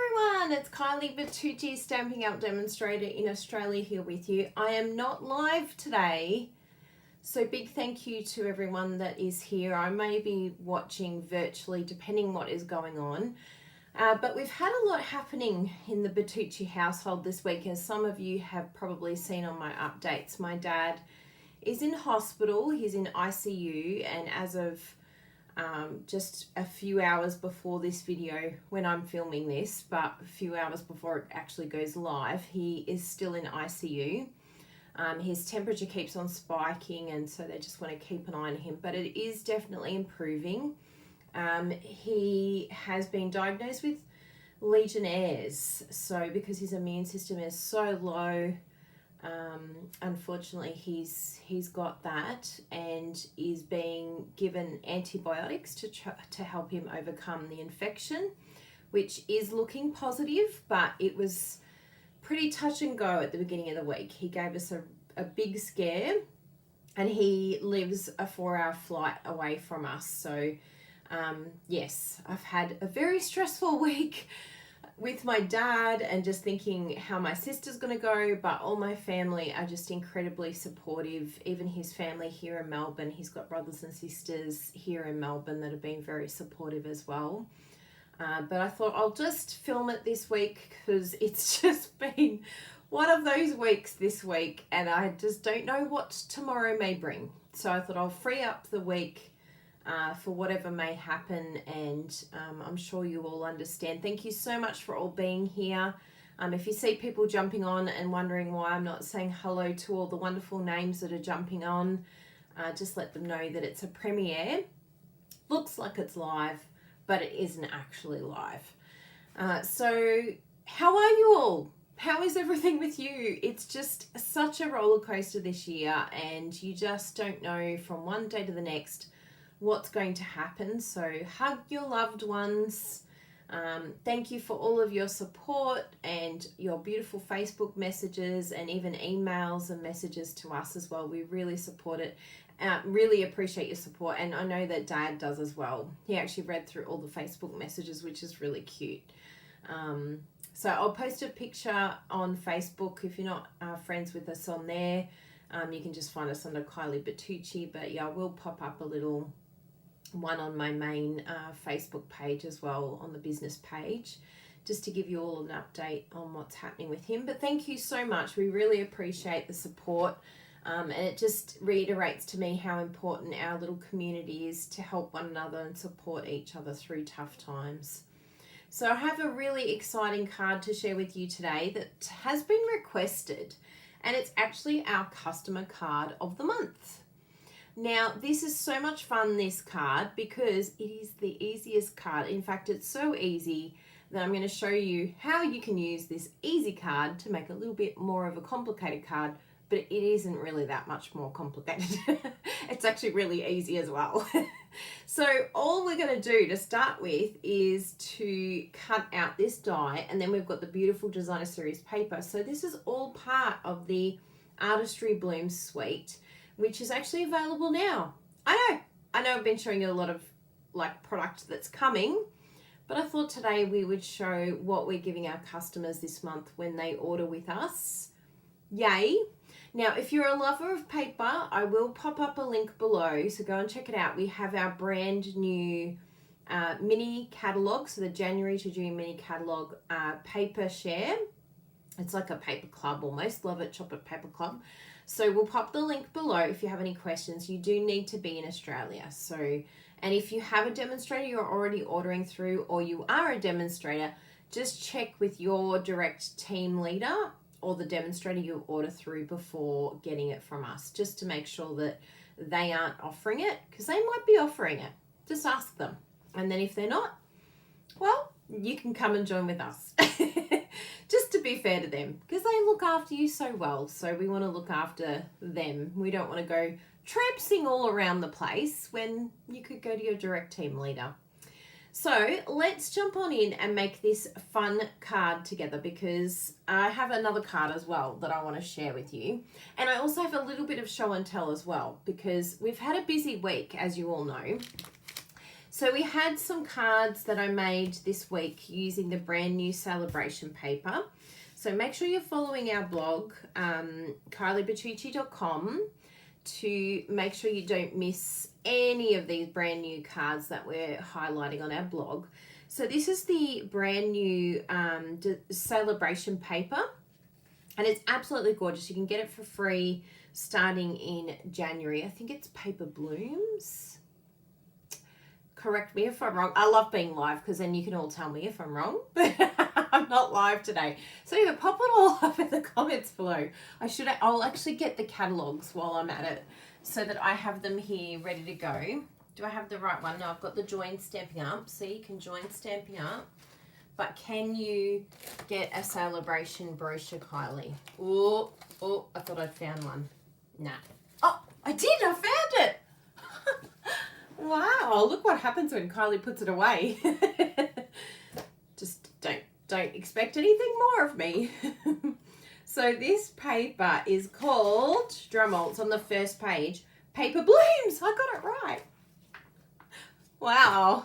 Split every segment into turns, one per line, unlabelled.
everyone, it's Kylie Bertucci, Stamping Out Demonstrator in Australia here with you. I am not live today, so big thank you to everyone that is here. I may be watching virtually depending what is going on, but we've had a lot happening in the Bertucci household this week, as some of you have probably seen on my updates. My dad is in hospital, he's in ICU, and as of just a few hours before this video, when I'm filming this, but a few hours before it actually goes live, he is still in ICU. His temperature keeps on spiking, and so they just want to keep an eye on him, but it is definitely improving. He has been diagnosed with Legionnaires, so because his immune system is so low, unfortunately he's got that and is being given antibiotics to help him overcome the infection, which is looking positive, but it was pretty touch and go at the beginning of the week. He gave us a big scare, and he lives a 4-hour flight away from us, so yes, I've had a very stressful week with my dad and just thinking how my sister's going to go, but all my family are just incredibly supportive. Even his family here in Melbourne, he's got brothers and sisters here in Melbourne that have been very supportive as well. But I thought I'll just film it this week because it's just been one of those weeks this week, and I just don't know what tomorrow may bring. So I thought I'll free up the week for whatever may happen, and I'm sure you all understand. Thank you so much for all being here. If you see people jumping on and wondering why I'm not saying hello to all the wonderful names that are jumping on, just let them know that it's a premiere. Looks like it's live, but it isn't actually live. So how are you all? How is everything with you? It's just such a roller coaster this year, and you just don't know from one day to the next what's going to happen. So hug your loved ones. Thank you for all of your support and your beautiful Facebook messages and even emails and messages to us as well. We really support it. Really appreciate your support, and I know that Dad does as well. He actually read through all the Facebook messages, which is really cute. So I'll post a picture on Facebook. If you're not friends with us on there, you can just find us under Kylie Bertucci, but yeah, we'll pop up a little one on my main Facebook page as well, on the business page, just to give you all an update on what's happening with him. But thank you so much. We really appreciate the support, and it just reiterates to me how important our little community is to help one another and support each other through tough times. So I have a really exciting card to share with you today that has been requested, and it's actually our customer card of the month. Now, this is so much fun, this card, because it is the easiest card. In fact, it's so easy that I'm going to show you how you can use this easy card to make a little bit more of a complicated card, but it isn't really that much more complicated. It's actually really easy as well. So all we're going to do to start with is to cut out this die, and then we've got the beautiful designer series paper. So this is all part of the Artistry Bloom suite, which is actually available now. I know I've been showing you a lot of product that's coming, but I thought today we would show what we're giving our customers this month when they order with us. Yay. Now, if you're a lover of paper, I will pop up a link below, so go and check it out. We have our brand new mini catalogue, so the January to June mini catalogue paper share. It's like a paper club almost, Love It, Chop It Paper Club. So we'll pop the link below if you have any questions. You do need to be in Australia. So, and if you have a demonstrator you're already ordering through, or you are a demonstrator, just check with your direct team leader or the demonstrator you order through before getting it from us, just to make sure that they aren't offering it, because they might be offering it. Just ask them. And then if they're not, well, you can come and join with us. Just to be fair to them, because they look after you so well, so we want to look after them. We don't want to go traipsing all around the place when you could go to your direct team leader. So let's jump on in and make this fun card together, because I have another card as well that I want to share with you. And I also have a little bit of show and tell as well, because we've had a busy week, as you all know. So we had some cards that I made this week using the brand new celebration paper. So make sure you're following our blog, kyliebertucci.com, to make sure you don't miss any of these brand new cards that we're highlighting on our blog. So this is the brand new celebration paper, and it's absolutely gorgeous. You can get it for free starting in January. I think it's Paper Blooms. Correct me if I'm wrong. I love being live because then you can all tell me if I'm wrong, but I'm not live today. So either pop it all up in the comments below. I'll actually get the catalogs while I'm at it so that I have them here ready to go. Do I have the right one? No, I've got the join stamping up. See, you can join stamping up. But can you get a celebration brochure, Kylie? Oh, I thought I'd found one. Nah. Oh, I did. I found it. Wow, look what happens when Kylie puts it away. Just don't expect anything more of me. So this paper is called, drumroll, it's on the first page, Paper Blooms. I got it right. Wow,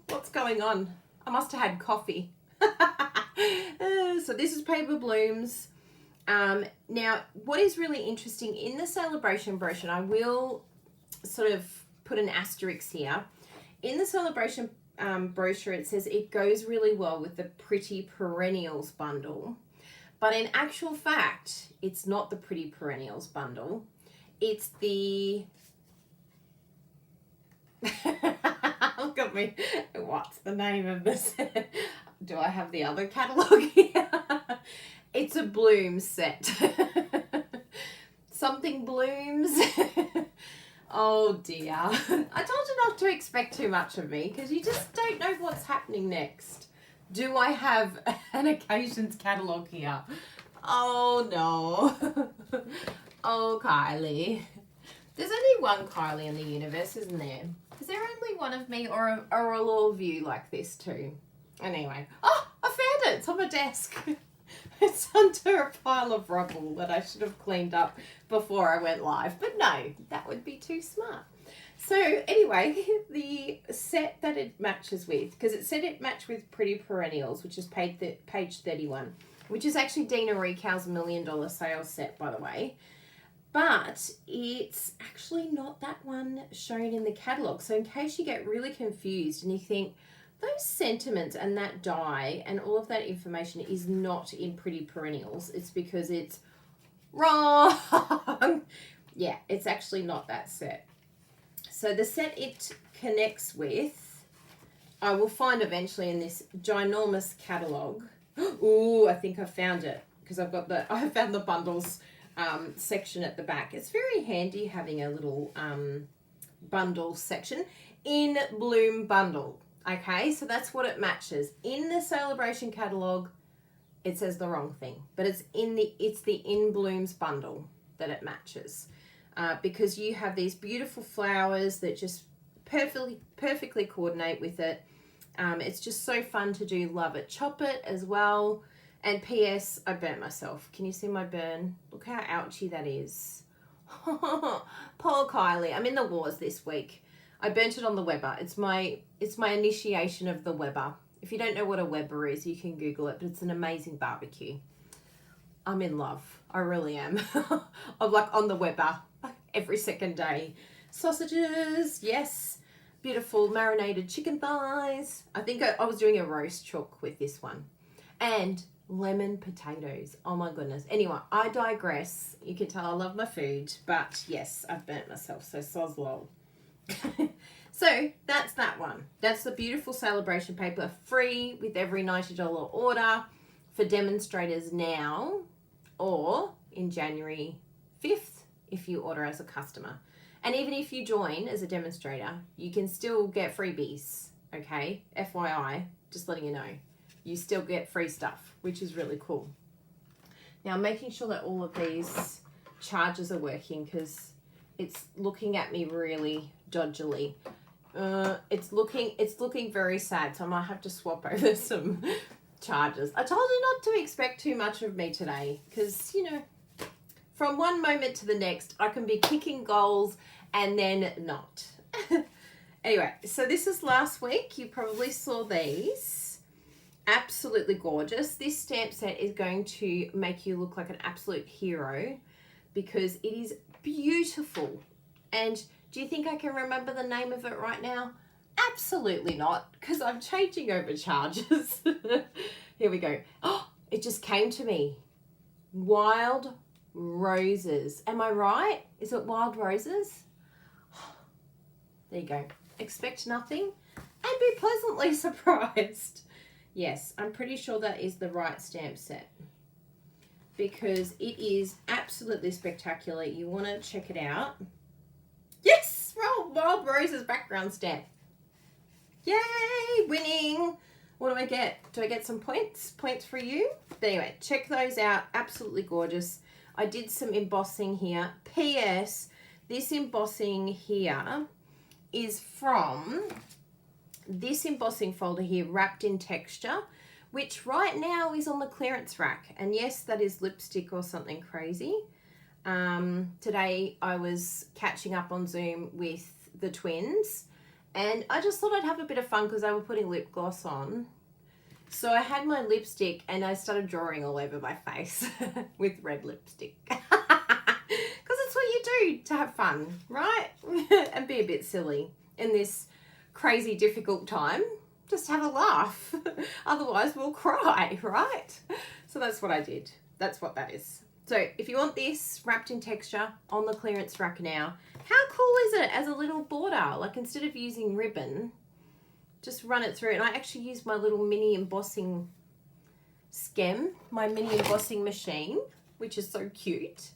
what's going on? I must have had coffee. So this is Paper Blooms. Now, what is really interesting in the celebration brochure, I will sort of put an asterisk here. In the celebration brochure, it says it goes really well with the Pretty Perennials bundle. But in actual fact, it's not the Pretty Perennials bundle. It's the... Look at me. What's the name of this? Do I have the other catalogue here? It's a Blooms set. Something Blooms. Oh dear. I told you not to expect too much of me because you just don't know what's happening next. Do I have an occasions catalogue here? Oh no. Oh, Kylie. There's only one Kylie in the universe, isn't there? Is there only one of me, or are all of you like this too? Anyway. Oh, I found it. It's on my desk. It's under a pile of rubble that I should have cleaned up before I went live. But no, that would be too smart. So anyway, the set that it matches with, because it said it matched with Pretty Perennials, which is page 31, which is actually Dina Recal's $1 Million Sales set, by the way. But it's actually not that one shown in the catalogue. So in case you get really confused and you think, those sentiments and that die and all of that information is not in Pretty Perennials, it's because it's wrong. Yeah, it's actually not that set. So the set it connects with, I will find eventually in this ginormous catalogue. Ooh, I think I found it because I found the bundles section at the back. It's very handy having a little bundle section in Bloom Bundle. Okay, so that's what it matches. In the celebration catalogue, it says the wrong thing, but it's the In Blooms bundle that it matches, because you have these beautiful flowers that just perfectly coordinate with it. It's just so fun to do Love It, Chop It as well. And P.S. I burnt myself. Can you see my burn? Look how ouchy that is. Poor Kylie. I'm in the wars this week. I burnt it on the Weber. It's my initiation of the Weber. If you don't know what a Weber is, you can Google it, but it's an amazing barbecue. I'm in love. I really am. I'm like on the Weber every second day. Sausages, yes. Beautiful marinated chicken thighs. I think I was doing a roast chook with this one. And lemon potatoes. Oh my goodness. Anyway, I digress. You can tell I love my food, but yes, I've burnt myself, so soz lol. So that's that one. That's the beautiful celebration paper, free with every $90 order for demonstrators now, or in January 5th if you order as a customer. And even if you join as a demonstrator, you can still get freebies, okay? FYI, just letting you know. You still get free stuff, which is really cool. Now I'm making sure that all of these chargers are working because it's looking at me really dodgily. It's looking very sad, so I might have to swap over some chargers. I told you not to expect too much of me today because, you know, from one moment to the next, I can be kicking goals and then not. Anyway, so this is last week. You probably saw these. Absolutely gorgeous. This stamp set is going to make you look like an absolute hero because it is beautiful. And do you think I can remember the name of it right now? Absolutely not, because I'm changing over charges. Here we go. Oh, it just came to me. Wild Roses. Am I right? Is it Wild Roses? There you go. Expect nothing and be pleasantly surprised. Yes, I'm pretty sure that is the right stamp set because it is absolutely spectacular. You want to check it out. Yes, well, Wild Roses background stamp. Yay, winning. What do I get? Do I get some points? Points for you? But anyway, check those out. Absolutely gorgeous. I did some embossing here. P.S. This embossing here is from this embossing folder here, Wrapped in Texture, which right now is on the clearance rack. And yes, that is lipstick or something crazy. Today I was catching up on Zoom with the twins and I just thought I'd have a bit of fun because they were putting lip gloss on. So I had my lipstick and I started drawing all over my face with red lipstick. Because it's what you do to have fun, right? And be a bit silly in this crazy difficult time. Just have a laugh. Otherwise we'll cry, right? So that's what I did. That's what that is. So if you want this Wrapped in Texture on the clearance rack now, how cool is it as a little border? Like instead of using ribbon, just run it through. And I actually used my little mini embossing stem, my mini embossing machine, which is so cute.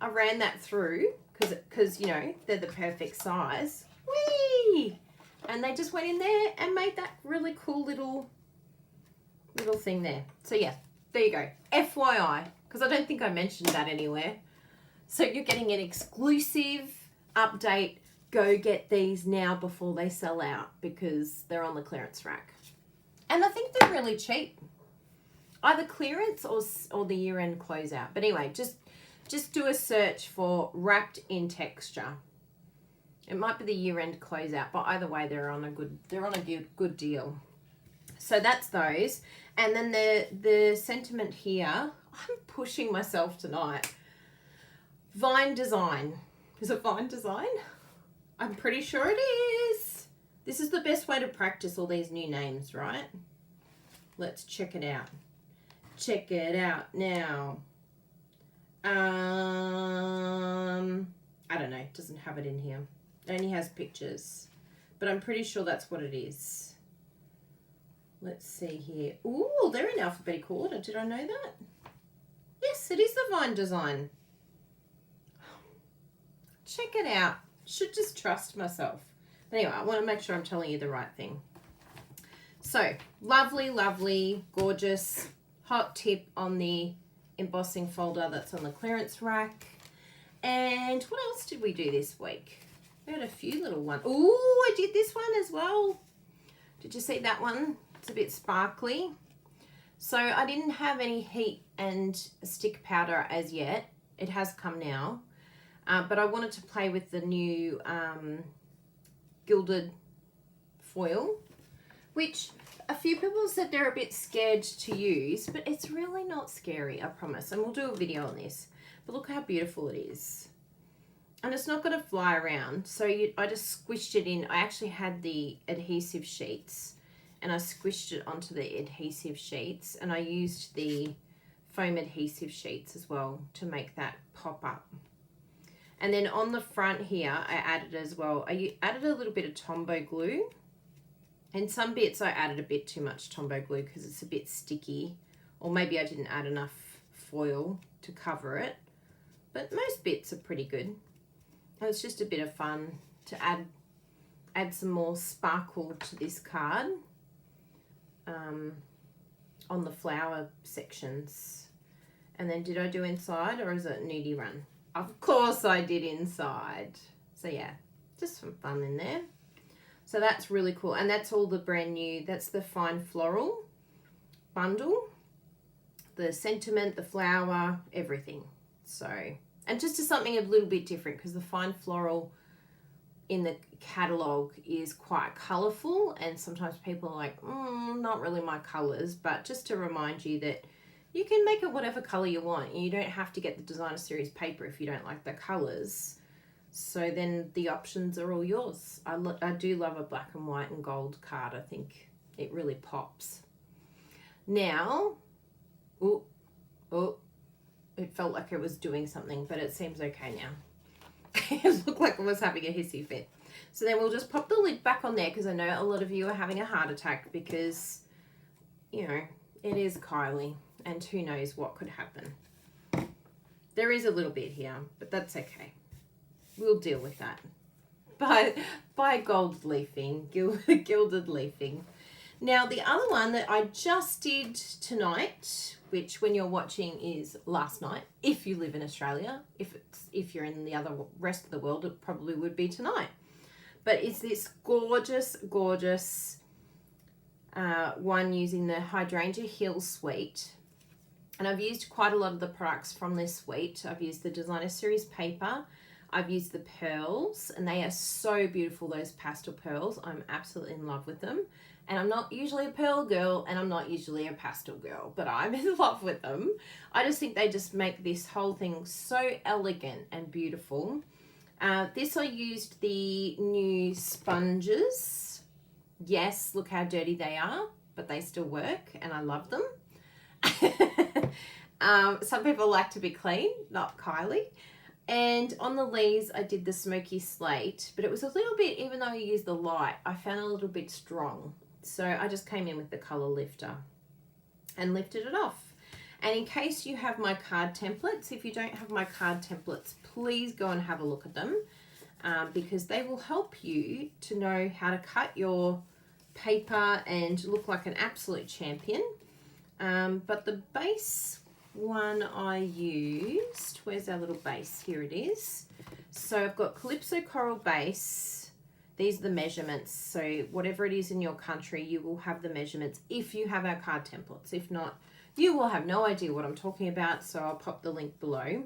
I ran that through because you know, they're the perfect size. Whee! And they just went in there and made that really cool little thing there. So yeah, there you go. FYI, because I don't think I mentioned that anywhere. So you're getting an exclusive update. Go get these now before they sell out because they're on the clearance rack. And I think they're really cheap. Either clearance or the year-end closeout. But anyway, just do a search for Wrapped in Texture. It might be the year-end closeout, but either way, they're on a good deal. So that's those. And then the sentiment here, I'm pushing myself tonight. Vine Design. Is it Vine Design? I'm pretty sure it is. This is the best way to practice all these new names, right? Let's check it out. Check it out now. I don't know. It doesn't have it in here. It only has pictures. But I'm pretty sure that's what it is. Let's see here. Ooh, they're in alphabetical order. Did I know that? Yes, it is the Vine Design. Check it out. Should just trust myself. But anyway, I want to make sure I'm telling you the right thing. So, lovely, lovely, gorgeous, hot tip on the embossing folder that's on the clearance rack. And what else did we do this week? We had a few little ones. Oh, I did this one as well. Did you see that one? It's a bit sparkly. So I didn't have any heat and stick powder as yet. It has come now. But I wanted to play with the new Gilded Foil, which a few people said they're a bit scared to use, but it's really not scary, I promise. And we'll do a video on this. But look how beautiful it is. And it's not going to fly around. So I just squished it in. I actually had the adhesive sheets and I squished it onto the adhesive sheets. And I used the foam adhesive sheets as well to make that pop up. And then on the front here, I added as well, I added a little bit of Tombow glue. And some bits I added a bit too much Tombow glue because it's a bit sticky. Or maybe I didn't add enough foil to cover it. But most bits are pretty good. And it's just a bit of fun to add some more sparkle to this card on the flower sections. And then did I do inside or is it nudie run? Of course I did inside. So yeah, just some fun in there. So that's really cool. And that's all the brand new, that's the fine floral bundle, the sentiment, the flower, everything. So, and just to something a little bit different because the fine floral in the catalogue is quite colourful, and sometimes people are like, not really my colours, but just to remind you that you can make it whatever colour you want. You don't have to get the designer series paper if you don't like the colours. So then the options are all yours. I do love a black and white and gold card. I think it really pops. Now, it felt like it was doing something, but it seems okay now. It looked like it was having a hissy fit. So then we'll just pop the lid back on there, because I know a lot of you are having a heart attack because, you know, it is Kylie and who knows what could happen. There is a little bit here, but that's okay. We'll deal with that. By gold leafing, gilded leafing. Now the other one that I just did tonight, which when you're watching is last night, if you live in Australia. If you're in the other rest of the world, it probably would be tonight. But it's this gorgeous one using the Hydrangea Hill suite. And I've used quite a lot of the products from this suite. I've used the designer series paper. I've used the pearls, and they are so beautiful, those pastel pearls. I'm absolutely in love with them. And I'm not usually a pearl girl, and I'm not usually a pastel girl, but I'm in love with them. I just think they just make this whole thing so elegant and beautiful. This I used the new sponges. Yes, look how dirty they are, but they still work, and I love them. Some people like to be clean, not Kylie. And on the leaves, I did the smoky slate, but it was a little bit, even though I used the light, I found it a little bit strong. So I just came in with the color lifter and lifted it off. And in case you have my card templates, if you don't have my card templates, please go and have a look at them, because they will help you to know how to cut your paper and look like an absolute champion. But the base one I used, where's our little base? Here it is. So I've got Calypso Coral base. These are the measurements. So whatever it is in your country, you will have the measurements if you have our card templates. If not, you will have no idea what I'm talking about. So I'll pop the link below.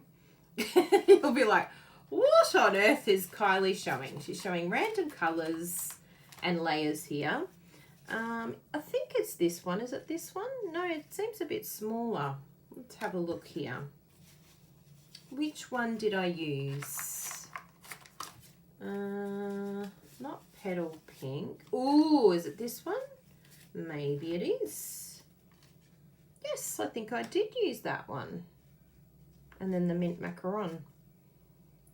You'll be like, what on earth is Kylie showing? She's showing random colors and layers here. I think it's this one. Is it this one? No, it seems a bit smaller. Let's have a look here. Which one did I use? Not petal pink. Oh, is it this one? Maybe it is. Yes, I think I did use that one. And then the mint macaron.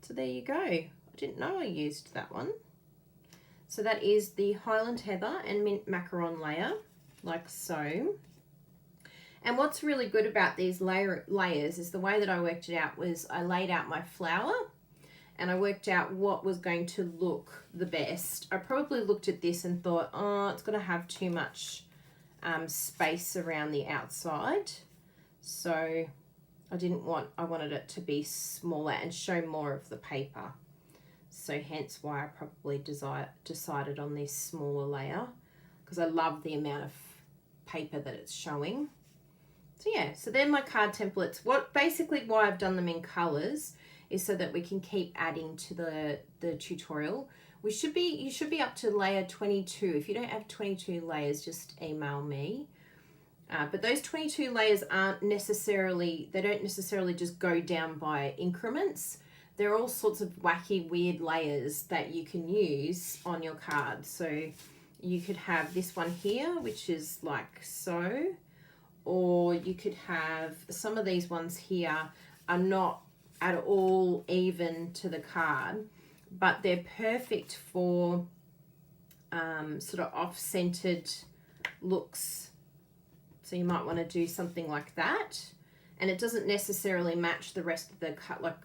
So there you go. I didn't know I used that one. So that is the Highland Heather and mint macaron layer, like so. And what's really good about these layers is the way that I worked it out was I laid out my flower and I worked out what was going to look the best. I probably looked at this and thought, oh, it's going to have too much space around the outside. So I wanted it to be smaller and show more of the paper. So hence why I probably decided on this smaller layer, because I love the amount of paper that it's showing. So yeah, so they're my card templates. Basically why I've done them in colors is so that we can keep adding to the tutorial. You should be up to layer 22. If you don't have 22 layers, just email me. But those 22 layers they don't necessarily just go down by increments. There are all sorts of wacky, weird layers that you can use on your card. So you could have this one here, which is like so, or you could have some of these ones here are not at all even to the card, but they're perfect for sort of off-centered looks. So you might want to do something like that. And it doesn't necessarily match the rest of the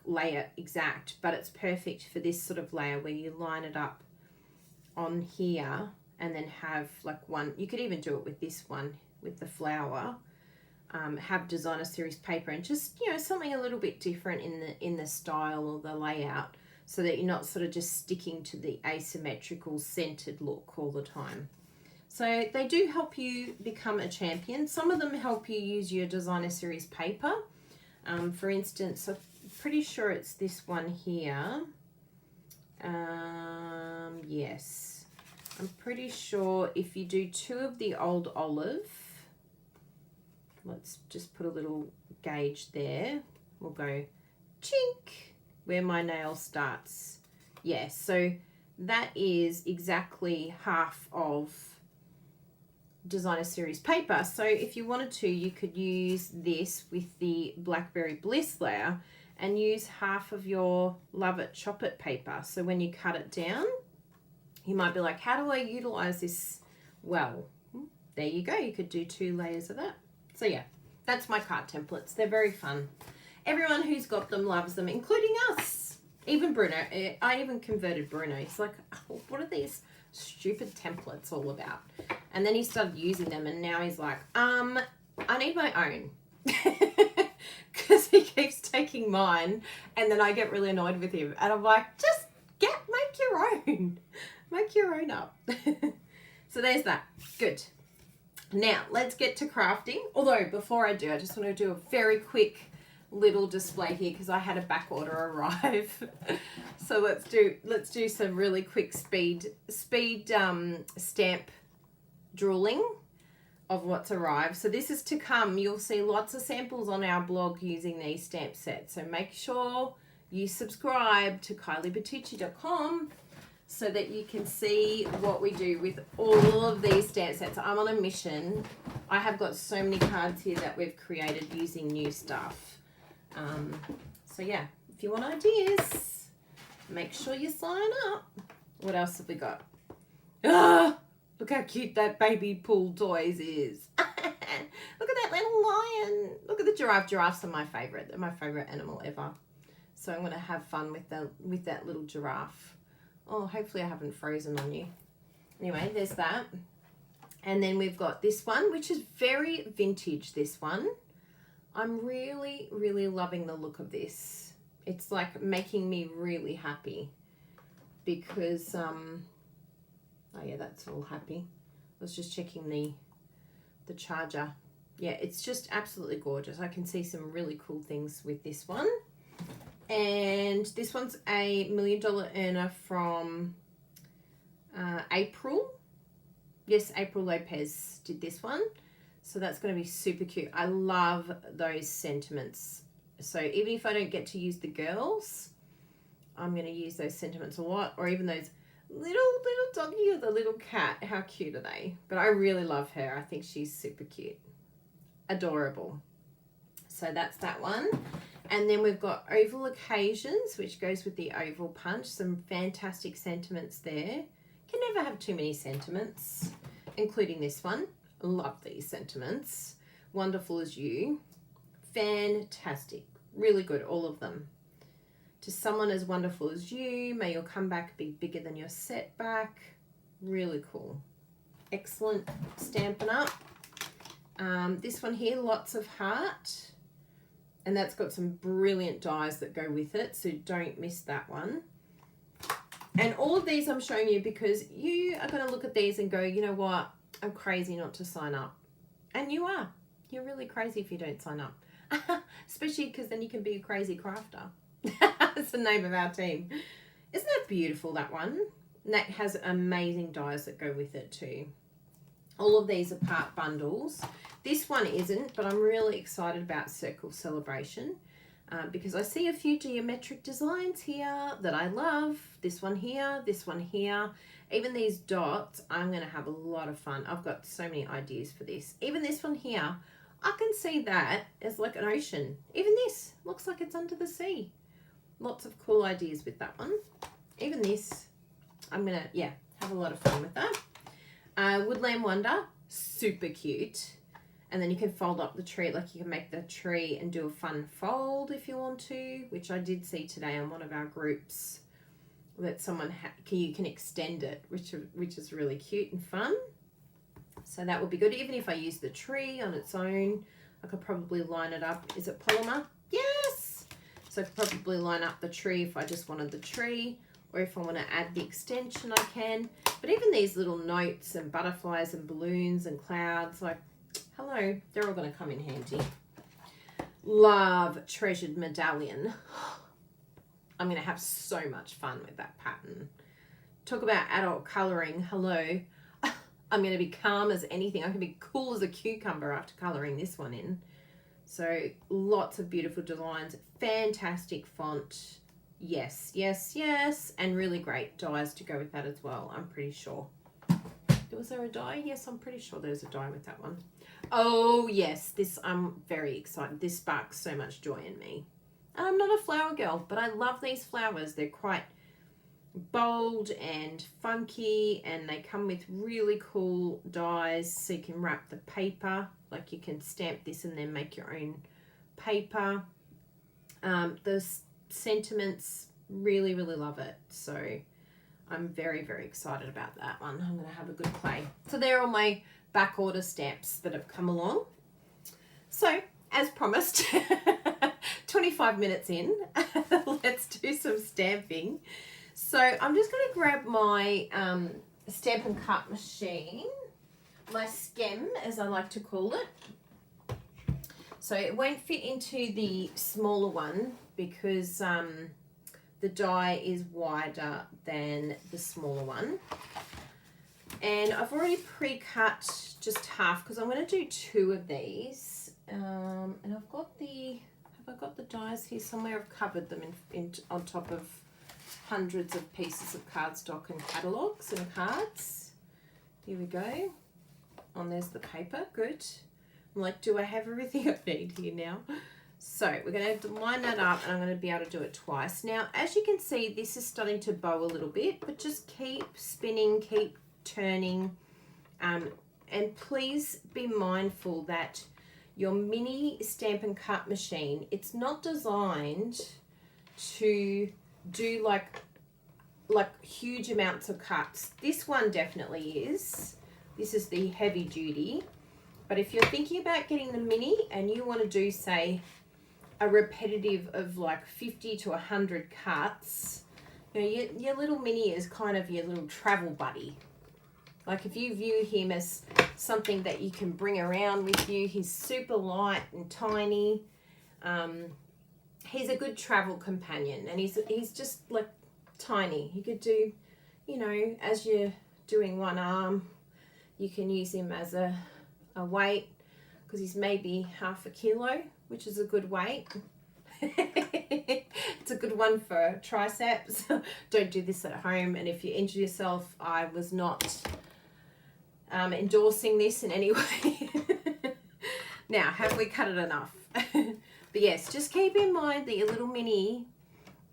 layer exact, but it's perfect for this sort of layer where you line it up on here and then have like one. You could even do it with this one, with the flower. Have designer series paper and just, you know, something a little bit different in the style or the layout, so that you're not sort of just sticking to the asymmetrical centered look all the time. So they do help you become a champion. Some of them help you use your designer series paper. For instance, I'm pretty sure it's this one here. Yes. I'm pretty sure if you do 2 of the old olive, let's just put a little gauge there. We'll go chink where my nail starts. Yes, so that is exactly half of Designer Series paper. So if you wanted to, you could use this with the Blackberry Bliss layer and use half of your Love It Chop It paper. So when you cut it down, you might be like, how do I utilize this well? There you go. You could do 2 layers of that. So yeah, that's my card templates. They're very fun. Everyone who's got them loves them, including us. Even Bruno. I even converted Bruno. He's like, oh, what are these stupid templates all about? And then he started using them, and now he's like, I need my own. Because he keeps taking mine, and then I get really annoyed with him. And I'm like, just make your own. Make your own up. So there's that. Good. Now, let's get to crafting. Although, before I do, I just want to do a very quick little display here because I had a back order arrive. So let's do some really quick speed stamp drawing of what's arrived. So this is to come. You'll see lots of samples on our blog using these stamp sets. So make sure you subscribe to kyliebertucci.com so that you can see what we do with all of these stamp sets. I'm on a mission. I have got so many cards here that we've created using new stuff. So yeah, if you want ideas, make sure you sign up. What else have we got? Look how cute that baby pool toys is. Look at that little lion. Look at the giraffe. Giraffes are my favorite. They're my favorite animal ever. So I'm going to have fun with that little giraffe. Oh, hopefully I haven't frozen on you. Anyway, there's that. And then we've got this one, which is very vintage, this one. I'm really, really loving the look of this. It's like making me really happy because, oh yeah, that's all happy. I was just checking the charger. Yeah, it's just absolutely gorgeous. I can see some really cool things with this one. And this one's a $1 Million Earner from April. Yes, April Lopez did this one. So that's going to be super cute. I love those sentiments. So even if I don't get to use the girls, I'm going to use those sentiments a lot. Or even those little doggy or the little cat. How cute are they? But I really love her. I think she's super cute. Adorable. So that's that one. And then we've got Oval Occasions, which goes with the oval punch. Some fantastic sentiments there. Can never have too many sentiments, including this one. Love these sentiments. Wonderful as You. Fantastic. Really good, all of them. To Someone as Wonderful as You. May your comeback be bigger than your setback. Really cool. Excellent Stampin' Up. This one here, Lots of Heart. And that's got some brilliant dies that go with it, so don't miss that one. And all of these I'm showing you because you are going to look at these and go, you know what, I'm crazy not to sign up. And you are. You're really crazy if you don't sign up. Especially because then you can be a crazy crafter. That's the name of our team. Isn't that beautiful, that one? And that has amazing dies that go with it too. All of these are part bundles. This one isn't, but I'm really excited about Circle Celebration because I see a few geometric designs here that I love. This one here, this one here. Even these dots, I'm going to have a lot of fun. I've got so many ideas for this. Even this one here, I can see that as like an ocean. Even this looks like it's under the sea. Lots of cool ideas with that one. Even this, I'm going to, yeah, have a lot of fun with that. Woodland Wonder, super cute. And then you can fold up the tree, like you can make the tree and do a fun fold if you want to, which I did see today on one of our groups that someone you can extend it, which is really cute and fun. So that would be good. Even if I use the tree on its own, I could probably line it up. Is it polymer? Yes! So I could probably line up the tree if I just wanted the tree, or if I want to add the extension, I can. But even these little notes and butterflies and balloons and clouds, like, hello, they're all going to come in handy. Love Treasured Medallion. I'm going to have so much fun with that pattern. Talk about adult colouring. Hello. I'm going to be calm as anything. I can be cool as a cucumber after colouring this one in. So lots of beautiful designs. Fantastic font. Yes, yes, yes. And really great dyes to go with that as well, I'm pretty sure. Was there a die? Yes, I'm pretty sure there's a die with that one. Oh, yes. This, I'm very excited. This sparks so much joy in me. I'm not a flower girl, but I love these flowers. They're quite bold and funky, and they come with really cool dies, so you can wrap the paper, like you can stamp this and then make your own paper. The sentiments, really love it, so I'm very excited about that one. I'm going to have a good play. So they're all my back order stamps that have come along. So as promised, 25 minutes in, let's do some stamping. So I'm just going to grab my Stamp and Cut machine, my skem as I like to call it. So it won't fit into the smaller one because the die is wider than the smaller one. And I've already pre-cut just half because I'm going to do 2 of these. And I've got the, have I got the dies here somewhere? I've covered them in on top of hundreds of pieces of cardstock and catalogues and cards. Here we go. And there's the paper. Good. I'm like, do I have everything I need here now? So we're going to line that up, and I'm going to be able to do it twice. Now, as you can see, this is starting to bow a little bit, but just keep spinning, keep turning. And please be mindful that your mini Stamp and Cut machine, it's not designed to do like huge amounts of cuts. This one definitely is. This is the heavy duty. But if you're thinking about getting the mini and you want to do, say, a repetitive of like 50 to 100 cuts, you know, your little mini is kind of your little travel buddy. Like if you view him as something that you can bring around with you, he's super light and tiny. He's a good travel companion, and he's just like tiny. You could do, you know, as you're doing one arm, you can use him as a weight because he's maybe half a kilo, which is a good weight. It's a good one for triceps. Don't do this at home, and if you injure yourself, I was not endorsing this in any way. Now, have we cut it enough? But yes, just keep in mind that your little mini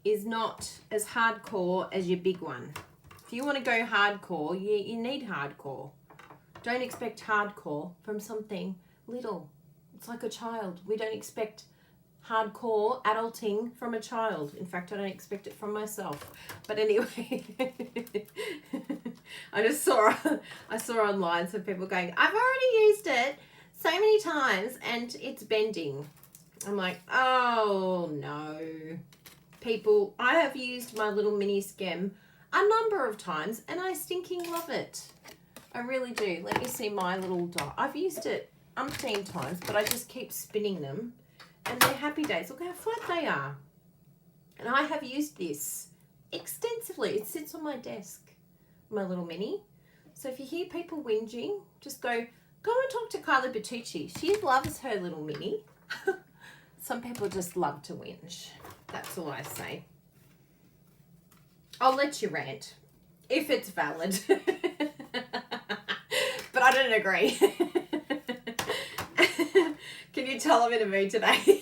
is not as hardcore as your big one. If you want to go hardcore, you need hardcore. Don't expect hardcore from something little. It's like a child. We don't expect hardcore adulting from a child. In fact, I don't expect it from myself. But anyway, I saw online some people going, I've already used it so many times and it's bending. I'm like, oh no. People, I have used my little mini skem a number of times and I stinking love it. I really do. Let me see my little die. I've used it umpteen times, but I just keep spinning them and they're happy days. Look how flat they are. And I have used this extensively. It sits on my desk, my little mini. So if you hear people whinging, just go and talk to Kylie Bertucci. She loves her little mini. Some people just love to whinge. That's all I say. I'll let you rant if it's valid. But I don't agree. Can you tell I'm in a mood today?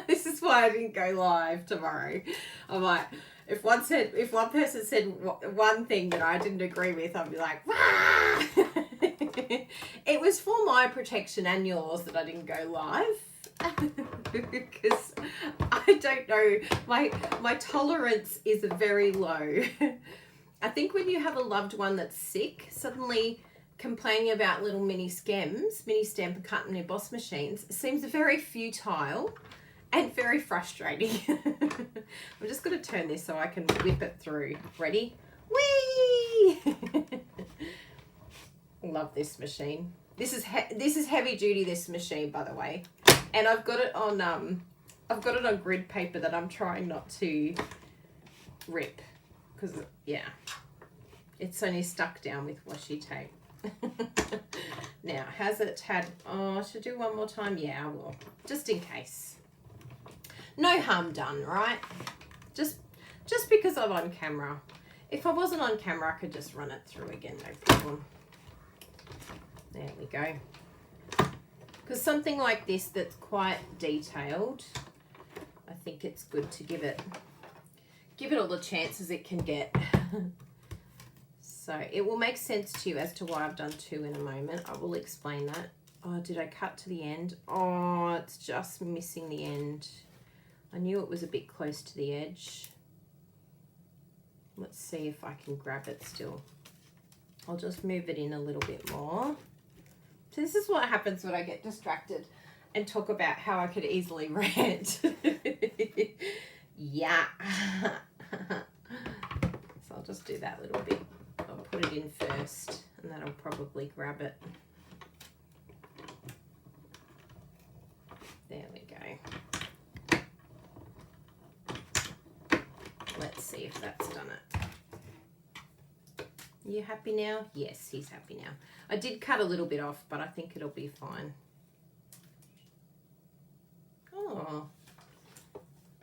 This is why I didn't go live tomorrow. I'm like, if one person said one thing that I didn't agree with, I'd be like, wah! It was for my protection and yours that I didn't go live. Because I don't know, my tolerance is very low. I think when you have a loved one that's sick, suddenly complaining about little mini skems, mini Stamp and Cut and emboss machines seems very futile and very frustrating. I'm just going to turn this so I can whip it through. Ready? Whee! Love this machine. This is heavy duty, this machine, by the way. And I've got it on grid paper that I'm trying not to rip because, yeah, it's only stuck down with washi tape. Now, has it had, oh, I should do one more time? Yeah, I will, just in case. No harm done, right? Just because I'm on camera. If I wasn't on camera, I could just run it through again, no problem. There we go. Because something like this that's quite detailed, I think it's good to give it all the chances it can get. So it will make sense to you as to why I've done 2 in a moment. I will explain that. Oh, did I cut to the end? Oh, it's just missing the end. I knew it was a bit close to the edge. Let's see if I can grab it still. I'll just move it in a little bit more. So this is what happens when I get distracted and talk about how I could easily rant. Yeah. So I'll just do that little bit. I'll put it in first and that'll probably grab it. There we go. Let's see if that's done it. You happy now? Yes, he's happy now. I did cut a little bit off, but I think it'll be fine. Oh,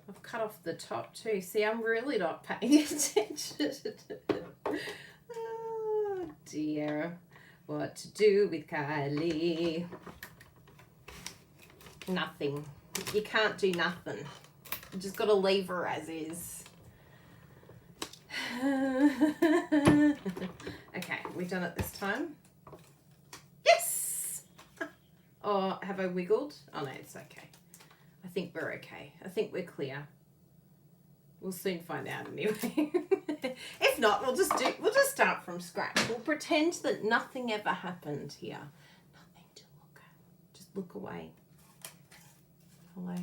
I've cut off the top too. See, I'm really not paying attention. Oh dear. What to do with Kylie? Nothing. You can't do nothing. You just got to leave her as is. Okay, we done it this time? Yes! Oh, have I wiggled? Oh no, it's okay. I think we're okay. I think we're clear. We'll soon find out anyway. If not, we'll just start from scratch. We'll pretend that nothing ever happened here. Nothing to look at. Just look away. Hello.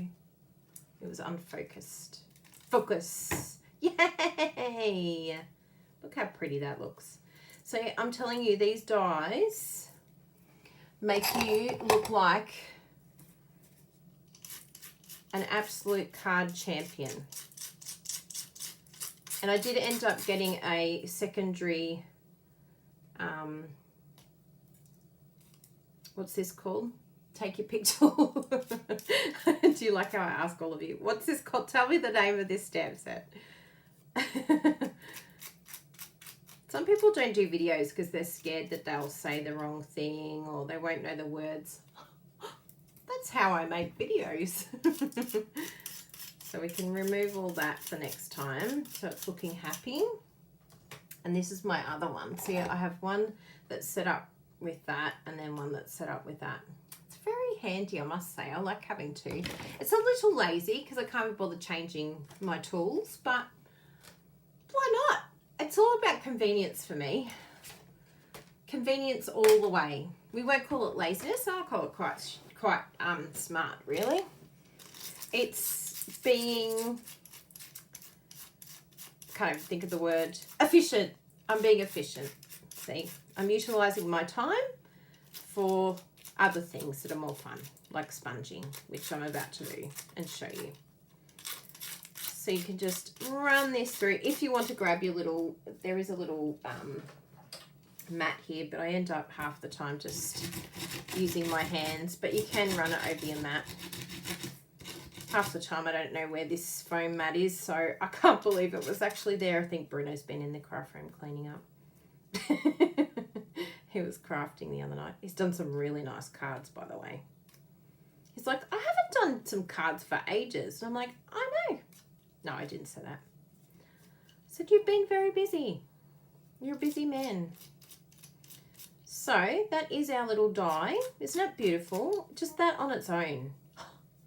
It was unfocused. Focus. Yay! Look how pretty that looks. So I'm telling you, these dies make you look like an absolute card champion. And I did end up getting a secondary, what's this called? Take your pick tool. Do you like how I ask all of you? What's this called? Tell me the name of this stamp set. Some people don't do videos because they're scared that they'll say the wrong thing or they won't know the words. That's how I make videos. So we can remove all that for next time. So it's looking happy. And this is my other one. See, I have one that's set up with that and then one that's set up with that. It's very handy, I must say. I like having 2. It's a little lazy because I can't be bothered changing my tools, but why not? It's all about convenience for me. Convenience all the way. We won't call it laziness. I'll call it quite smart, really. It's being, can't even think of the word, efficient. I'm being efficient. See, I'm utilizing my time for other things that are more fun, like sponging, which I'm about to do and show you. So you can just run this through. If you want to grab your little, there is a little mat here, but I end up half the time just using my hands, but you can run it over your mat. Half the time I don't know where this foam mat is, so I can't believe it was actually there. I think Bruno's been in the craft room cleaning up. He was crafting the other night. He's done some really nice cards, by the way. He's like, I haven't done some cards for ages. And I'm like, I know. No, I didn't say that. I said, you've been very busy. You're a busy man. So that is our little die. Isn't it beautiful? Just that on its own.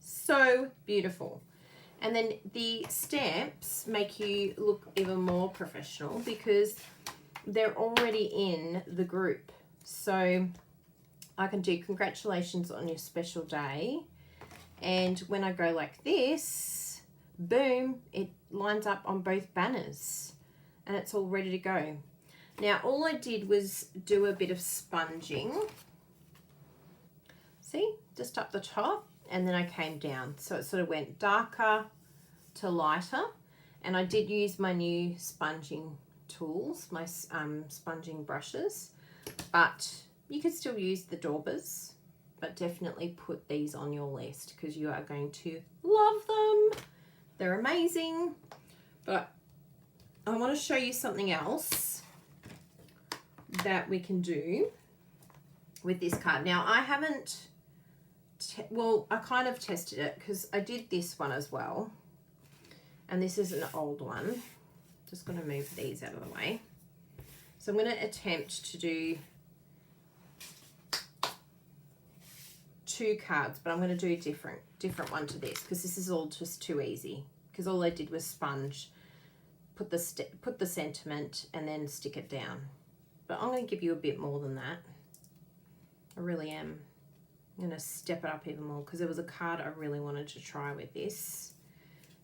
So beautiful. And then the stamps make you look even more professional because they're already in the group. So I can do congratulations on your special day. And when I go like this, boom, it lines up on both banners and it's all ready to go. Now, all I did was do a bit of sponging. See, just up the top, and then I came down. So it sort of went darker to lighter. And I did use my new sponging tools, my sponging brushes, but you could still use the daubers, but definitely put these on your list because you are going to love them. They're amazing. But I want to show you something else that we can do with this card. Now, I haven't, well, I kind of tested it because I did this one as well. And this is an old one. Just going to move these out of the way. So I'm going to attempt to do 2 cards, but I'm going to do a different one to this because this is all just too easy. Because all I did was sponge, put the sentiment, and then stick it down. But I'm going to give you a bit more than that. I really am. I'm going to step it up even more because there was a card I really wanted to try with this.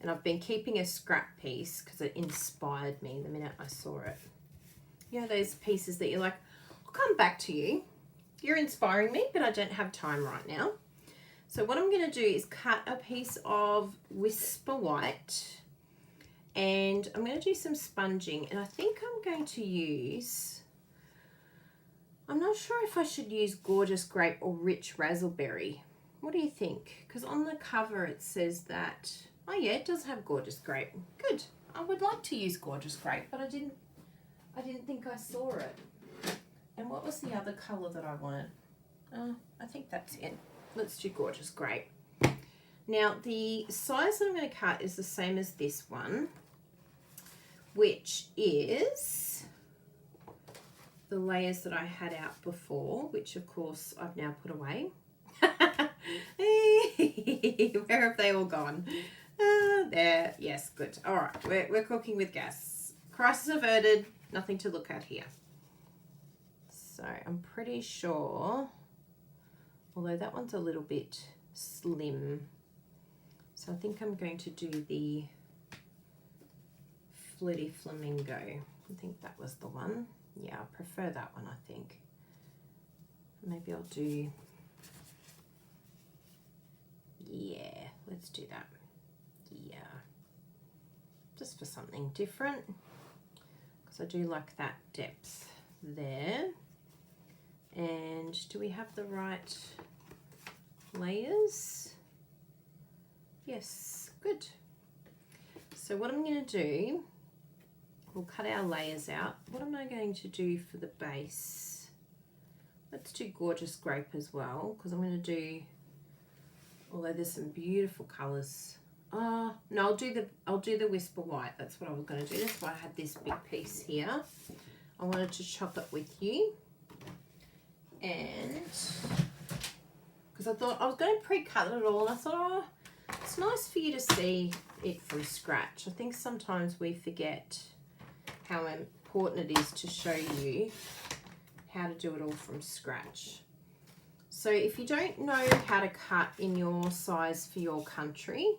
And I've been keeping a scrap piece because it inspired me the minute I saw it. You know those pieces that you're like, I'll come back to you. You're inspiring me, but I don't have time right now. So what I'm going to do is cut a piece of Whisper White. And I'm going to do some sponging. And I think I'm going to use... I'm not sure if I should use Gorgeous Grape or Rich Razzleberry. What do you think? Because on the cover it says that... Oh yeah, it does have Gorgeous Grape. Good. I would like to use Gorgeous Grape, but I didn't think I saw it. And what was the other colour that I wanted? I think that's it. Let's do Gorgeous Grape. Now the size that I'm going to cut is the same as this one, which is the layers that I had out before, which of course I've now put away. Where have they all gone? There. Yes, good. All right, we're cooking with gas. Crisis averted. Nothing to look at here. So I'm pretty sure, although that one's a little bit slim, so I think I'm going to do the Flirty Flamingo. I think that was the one. Yeah, I prefer that one, I think. Maybe I'll do, yeah, let's do that. Yeah, just for something different, because I do like that depth there. And do we have the right layers? Yes, good. So what I'm going to do, we'll cut our layers out. What am I going to do for the base? Let's do Gorgeous Grape as well, because I'm going to do, although there's some beautiful colours. No, I'll do the Whisper White. That's what I was going to do. That's why I had this big piece here. I wanted to chop it with you. And because I thought I was going to pre-cut it all, and I thought, oh, it's nice for you to see it from scratch. I think sometimes we forget how important it is to show you how to do it all from scratch. So if you don't know how to cut in your size for your country,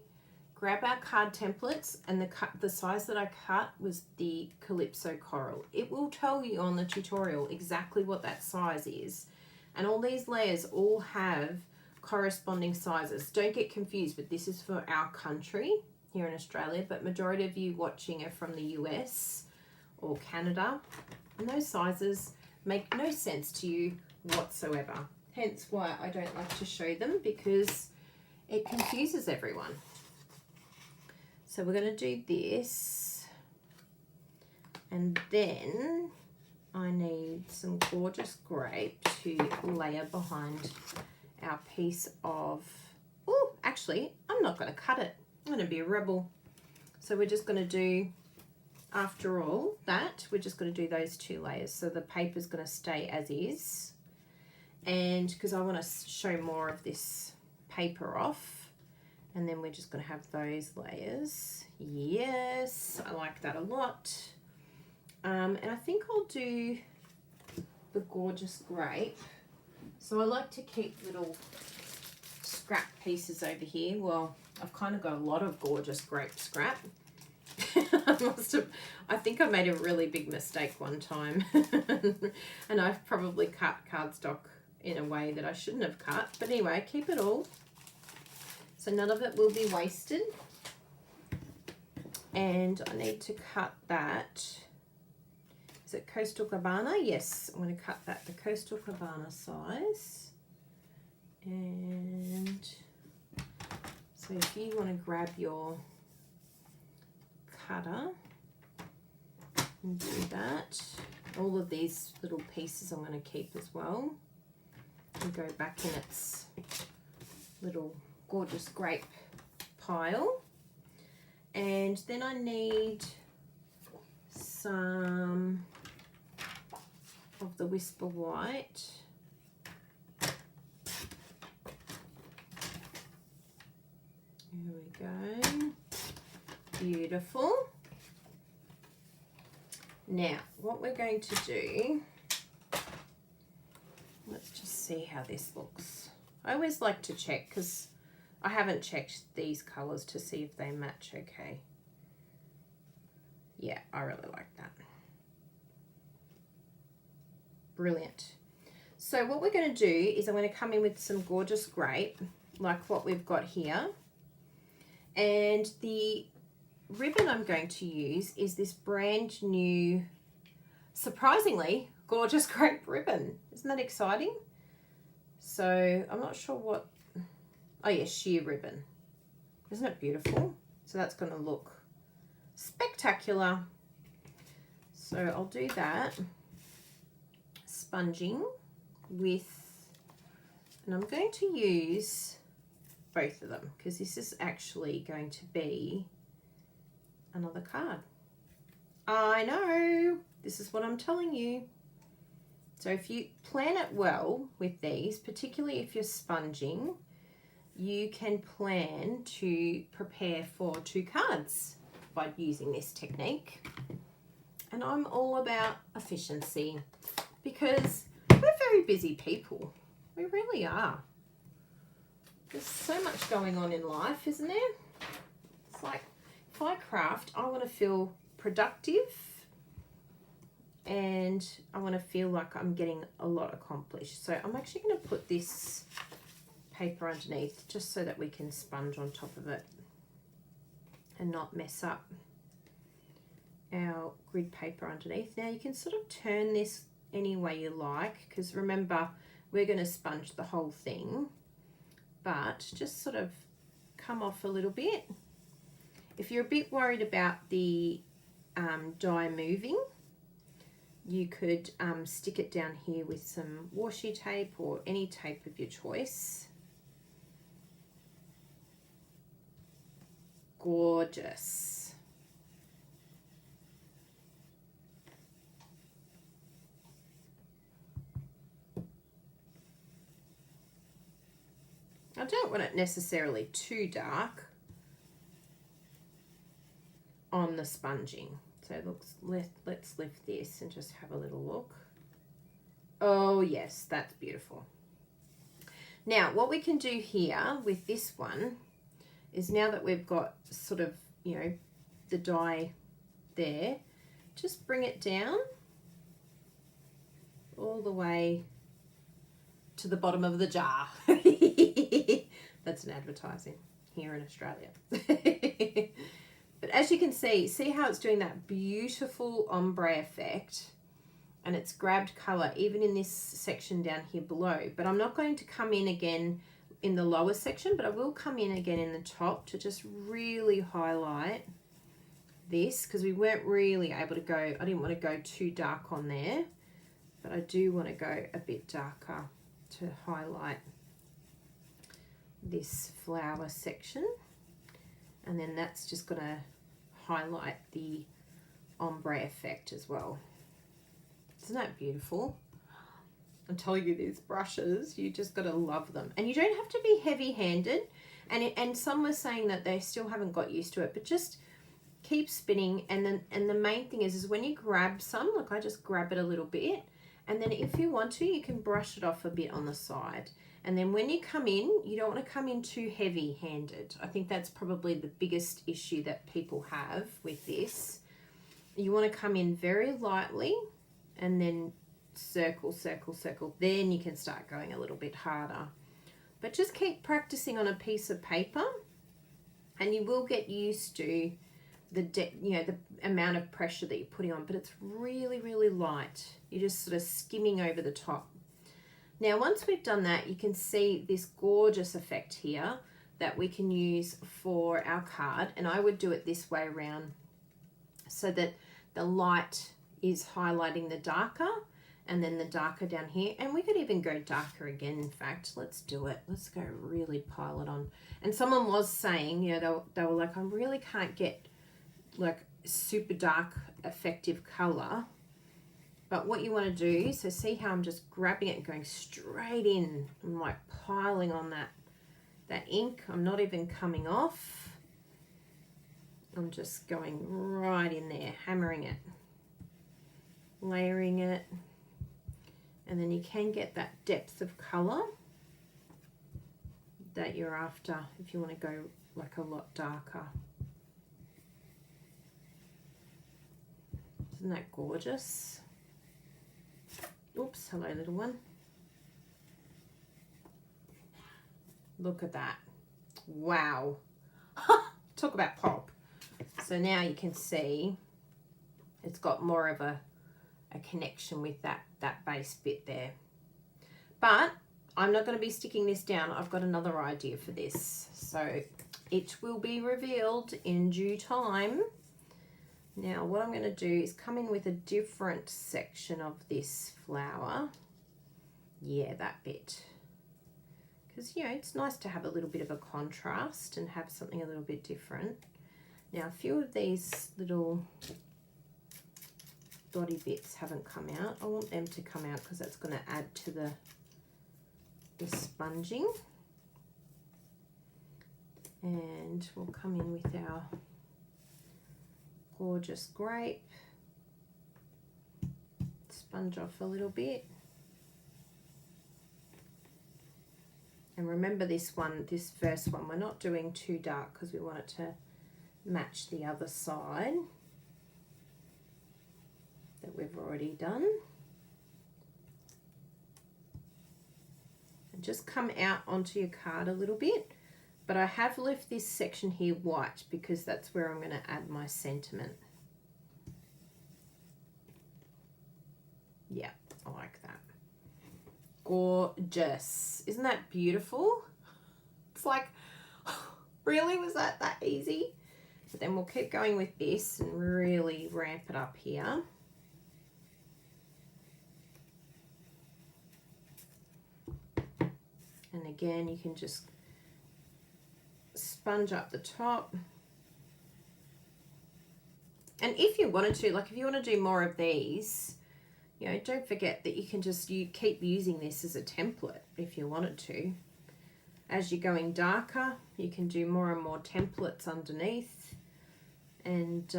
grab our card templates, and the size that I cut was the Calypso Coral. It will tell you on the tutorial exactly what that size is. And all these layers all have corresponding sizes. Don't get confused, but this is for our country here in Australia, but majority of you watching are from the US or Canada, and those sizes make no sense to you whatsoever. Hence why I don't like to show them, because it confuses everyone. So we're going to do this, and then I need some Gorgeous Grape to layer behind our piece of, oh, actually, I'm not going to cut it. I'm going to be a rebel. So we're just going to do, after all that, we're just going to do those 2 layers. So the paper's going to stay as is. And because I want to show more of this paper off, and then we're just going to have those layers. Yes, I like that a lot. And I think I'll do the Gorgeous Grape. So I like to keep little scrap pieces over here. Well, I've kind of got a lot of Gorgeous Grape scrap. I think I made a really big mistake one time. And I've probably cut cardstock in a way that I shouldn't have cut. But anyway, keep it all. So none of it will be wasted. And I need to cut that. Is it Coastal Cabana? Yes, I'm going to cut that the Coastal Cabana size. And so if you want to grab your cutter and do that, all of these little pieces I'm going to keep as well and go back in its little gorgeous grape pile. And then I need some of the Whisper White. Here we go. Beautiful. Now, what we're going to do, let's just see how this looks. I always like to check because I haven't checked these colours to see if they match okay. Yeah, I really like that. Brilliant. So what we're going to do is I'm going to come in with some gorgeous grape, like what we've got here. And the ribbon I'm going to use is this brand new, surprisingly gorgeous grape ribbon. Isn't that exciting? So I'm not sure what, oh yeah, sheer ribbon. Isn't it beautiful? So that's going to look spectacular. So I'll do that, sponging with, and I'm going to use both of them because this is actually going to be another card. I know, this is what I'm telling you. So if you plan it well with these, particularly if you're sponging, you can plan to prepare for 2 cards by using this technique. And I'm all about efficiency because we're very busy people. We really are. There's so much going on in life, isn't there? It's like, if I craft, I want to feel productive and I want to feel like I'm getting a lot accomplished. So I'm actually going to put this paper underneath just so that we can sponge on top of it and not mess up our grid paper underneath. Now you can sort of turn this any way you like because remember we're going to sponge the whole thing, but just sort of come off a little bit. If you're a bit worried about the die moving, you could stick it down here with some washi tape or any tape of your choice. Gorgeous. I don't want it necessarily too dark on the sponging. So let's lift this and just have a little look. Oh yes, that's beautiful. Now what we can do here with this one is now that we've got sort of, you know, the die there, just bring it down all the way to the bottom of the jar. That's an advertising here in Australia. But as you can see how it's doing that beautiful ombre effect, and it's grabbed colour even in this section down here below. But I'm not going to come in again in the lower section, but I will come in again in the top to just really highlight this because we weren't really able to go, I didn't want to go too dark on there, but I do want to go a bit darker to highlight this flower section. And then that's just going to highlight the ombre effect as well. Isn't that beautiful? I'm telling you, these brushes, you just got to love them. And you don't have to be heavy-handed. And some were saying that they still haven't got used to it, but just keep spinning. And the main thing is when you grab some, like I just grab it a little bit, and then if you want to, you can brush it off a bit on the side. And then when you come in, you don't want to come in too heavy-handed. I think that's probably the biggest issue that people have with this. You want to come in very lightly and then circle, circle, circle. Then you can start going a little bit harder. But just keep practicing on a piece of paper and you will get used to the amount of pressure that you're putting on, but it's really, really light. You're just sort of skimming over the top. Now, once we've done that, you can see this gorgeous effect here that we can use for our card. And I would do it this way around so that the light is highlighting the darker and then the darker down here. And we could even go darker again, in fact. Let's do it. Let's go really pile it on. And someone was saying, you know, they were like, I really can't get like super dark effective color. But what you want to do, so see how I'm just grabbing it and going straight in. I'm like piling on that ink. I'm not even coming off. I'm just going right in there, hammering it, layering it. And then you can get that depth of color that you're after if you want to go like a lot darker. Isn't that gorgeous? Oops, hello little one. Look at that. Wow. Talk about pop. So now you can see it's got more of a connection with that base bit there. But I'm not going to be sticking this down. I've got another idea for this. So it will be revealed in due time. Now what I'm going to do is come in with a different section of this flower. Yeah, that bit. Because, you know, it's nice to have a little bit of a contrast and have something a little bit different. Now a few of these little dotty bits haven't come out. I want them to come out because that's going to add to the sponging. And we'll come in with our gorgeous grape, sponge off a little bit, and remember this first one, we're not doing too dark because we want it to match the other side that we've already done. And just come out onto your card a little bit. But I have left this section here white because that's where I'm going to add my sentiment. Yeah, I like that. Gorgeous. Isn't that beautiful? It's like, really? Was that easy? But then we'll keep going with this and really ramp it up here. And again, you can just sponge up the top. And if you wanted to, like if you want to do more of these, you know, don't forget that you keep using this as a template if you wanted to. As you're going darker, you can do more and more templates underneath and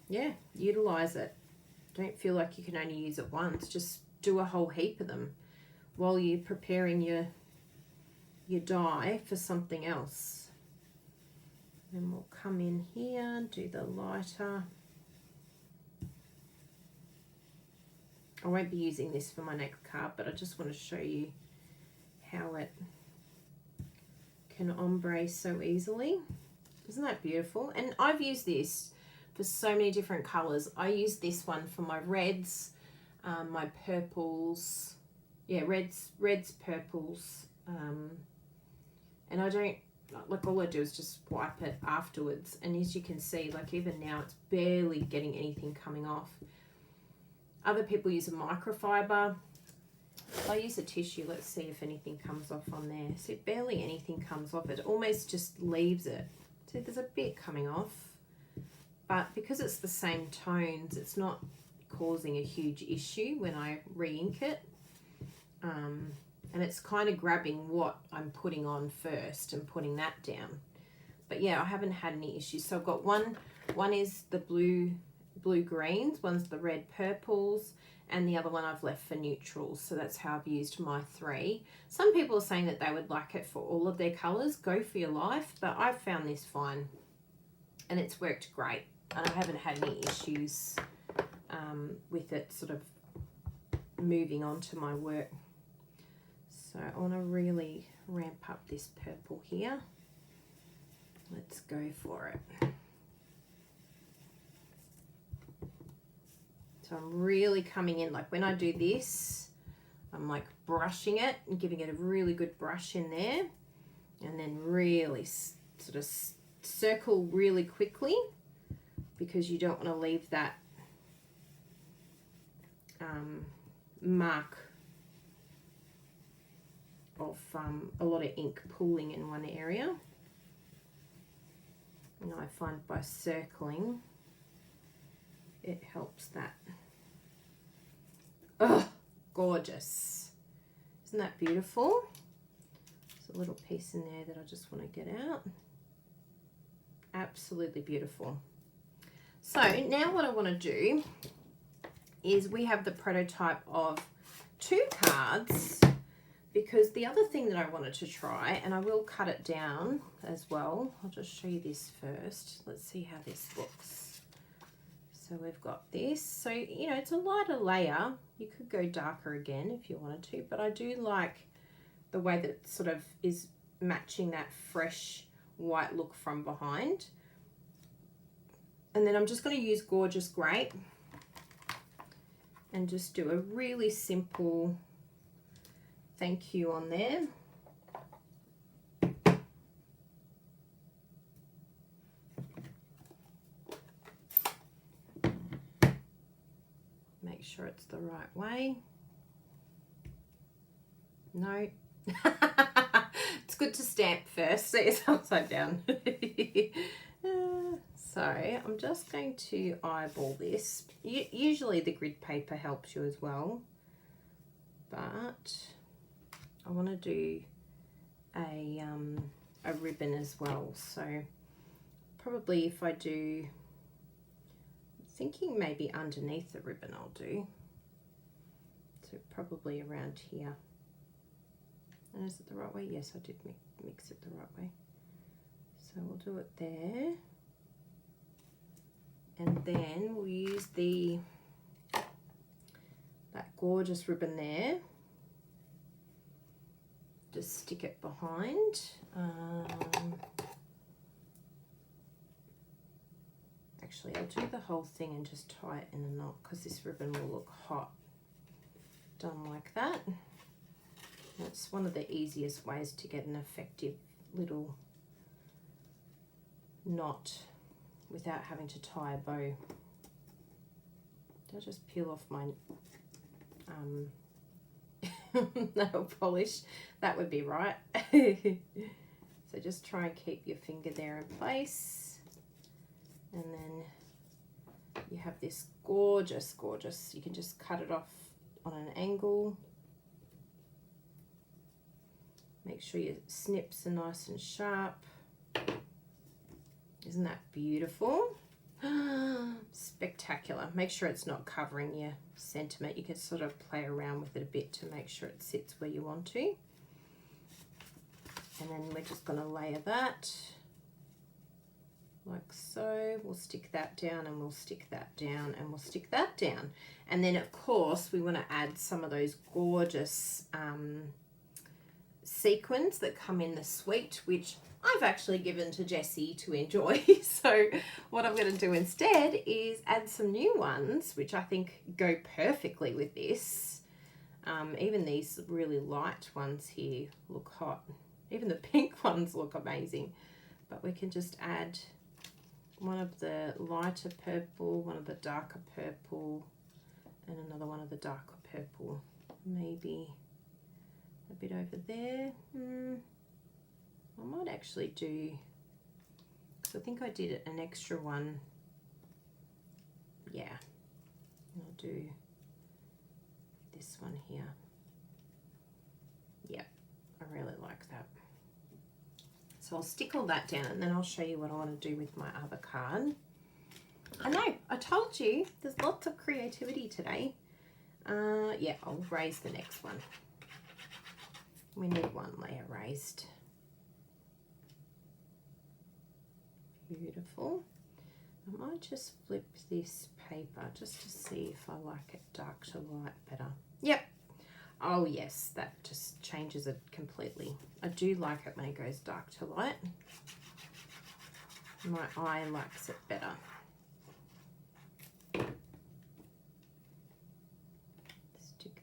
yeah, utilize it. Don't feel like you can only use it once. Just do a whole heap of them while you're preparing your dye for something else. Then we'll come in here and do the lighter. I won't be using this for my next card, but I just want to show you how it can ombre so easily. Isn't that beautiful? And I've used this for so many different colors. I use this one for my reds, my purples, yeah, reds, purples, and I don't, like all I do is just wipe it afterwards, and as you can see, like even now it's barely getting anything coming off. Other people use a microfiber. I use a tissue. Let's see if anything comes off on there. See, barely anything comes off. It almost just leaves it. See, there's a bit coming off, but because it's the same tones, it's not causing a huge issue when I re-ink it. And it's kind of grabbing what I'm putting on first and putting that down. But yeah, I haven't had any issues. So I've got one is the blue greens, one's the red purples, and the other one I've left for neutrals. So that's how I've used my 3. Some people are saying that they would like it for all of their colors. Go for your life, but I've found this fine and it's worked great, and I haven't had any issues with it sort of moving on to my work. So I want to really ramp up this purple here. Let's go for it. So I'm really coming in, like when I do this, I'm like brushing it and giving it a really good brush in there, and then really sort of circle really quickly, because you don't want to leave that mark of a lot of ink pooling in one area. And I find by circling it helps that. Oh, gorgeous. Isn't that beautiful? There's a little piece in there that I just want to get out. Absolutely beautiful. So now what I want to do is, we have the prototype of 2 cards, because the other thing that I wanted to try, and I will cut it down as well. I'll just show you this first. Let's see how this looks. So we've got this. So, you know, it's a lighter layer. You could go darker again if you wanted to, but I do like the way that it sort of is matching that fresh white look from behind. And then I'm just going to use Gorgeous Grape and just do a really simple thank you on there. Make sure it's the right way. No. It's good to stamp first. See, it's upside down. So I'm just going to eyeball this. Usually the grid paper helps you as well, but I want to do a ribbon as well. So probably if I do, I'm thinking maybe underneath the ribbon I'll do. So probably around here. And is it the right way? Yes, I did mix it the right way. So we'll do it there. And then we'll use that gorgeous ribbon there. Just stick it behind. Actually, I'll do the whole thing and just tie it in a knot, because this ribbon will look hot done like that. That's one of the easiest ways to get an effective little knot without having to tie a bow. Did I just peel off my nail polish? That would be right. So just try and keep your finger there in place, and then you have this gorgeous, you can just cut it off on an angle. Make sure your snips are nice and sharp. Isn't that beautiful? Spectacular. Make sure it's not covering your sentiment. You can sort of play around with it a bit to make sure it sits where you want to. And then we're just going to layer that like so. We'll stick that down, and we'll stick that down, and we'll stick that down. And then of course we want to add some of those gorgeous sequins that come in the suite, which I've actually given to Jessie to enjoy. So what I'm going to do instead is add some new ones, which I think go perfectly with this. Even these really light ones here look hot. Even the pink ones look amazing. But we can just add one of the lighter purple, one of the darker purple, and another one of the darker purple. Maybe a bit over there. I might actually do, so I think I did an extra one. Yeah, I'll do this one here. Yeah, I really like that. So I'll stick all that down, and then I'll show you what I want to do with my other card. I know, I told you, there's lots of creativity today. Yeah, I'll raise the next one. We need one layer raised. Beautiful. I might just flip this paper just to see if I like it dark to light better. Yep. Oh yes, that just changes it completely. I do like it when it goes dark to light. My eye likes it better.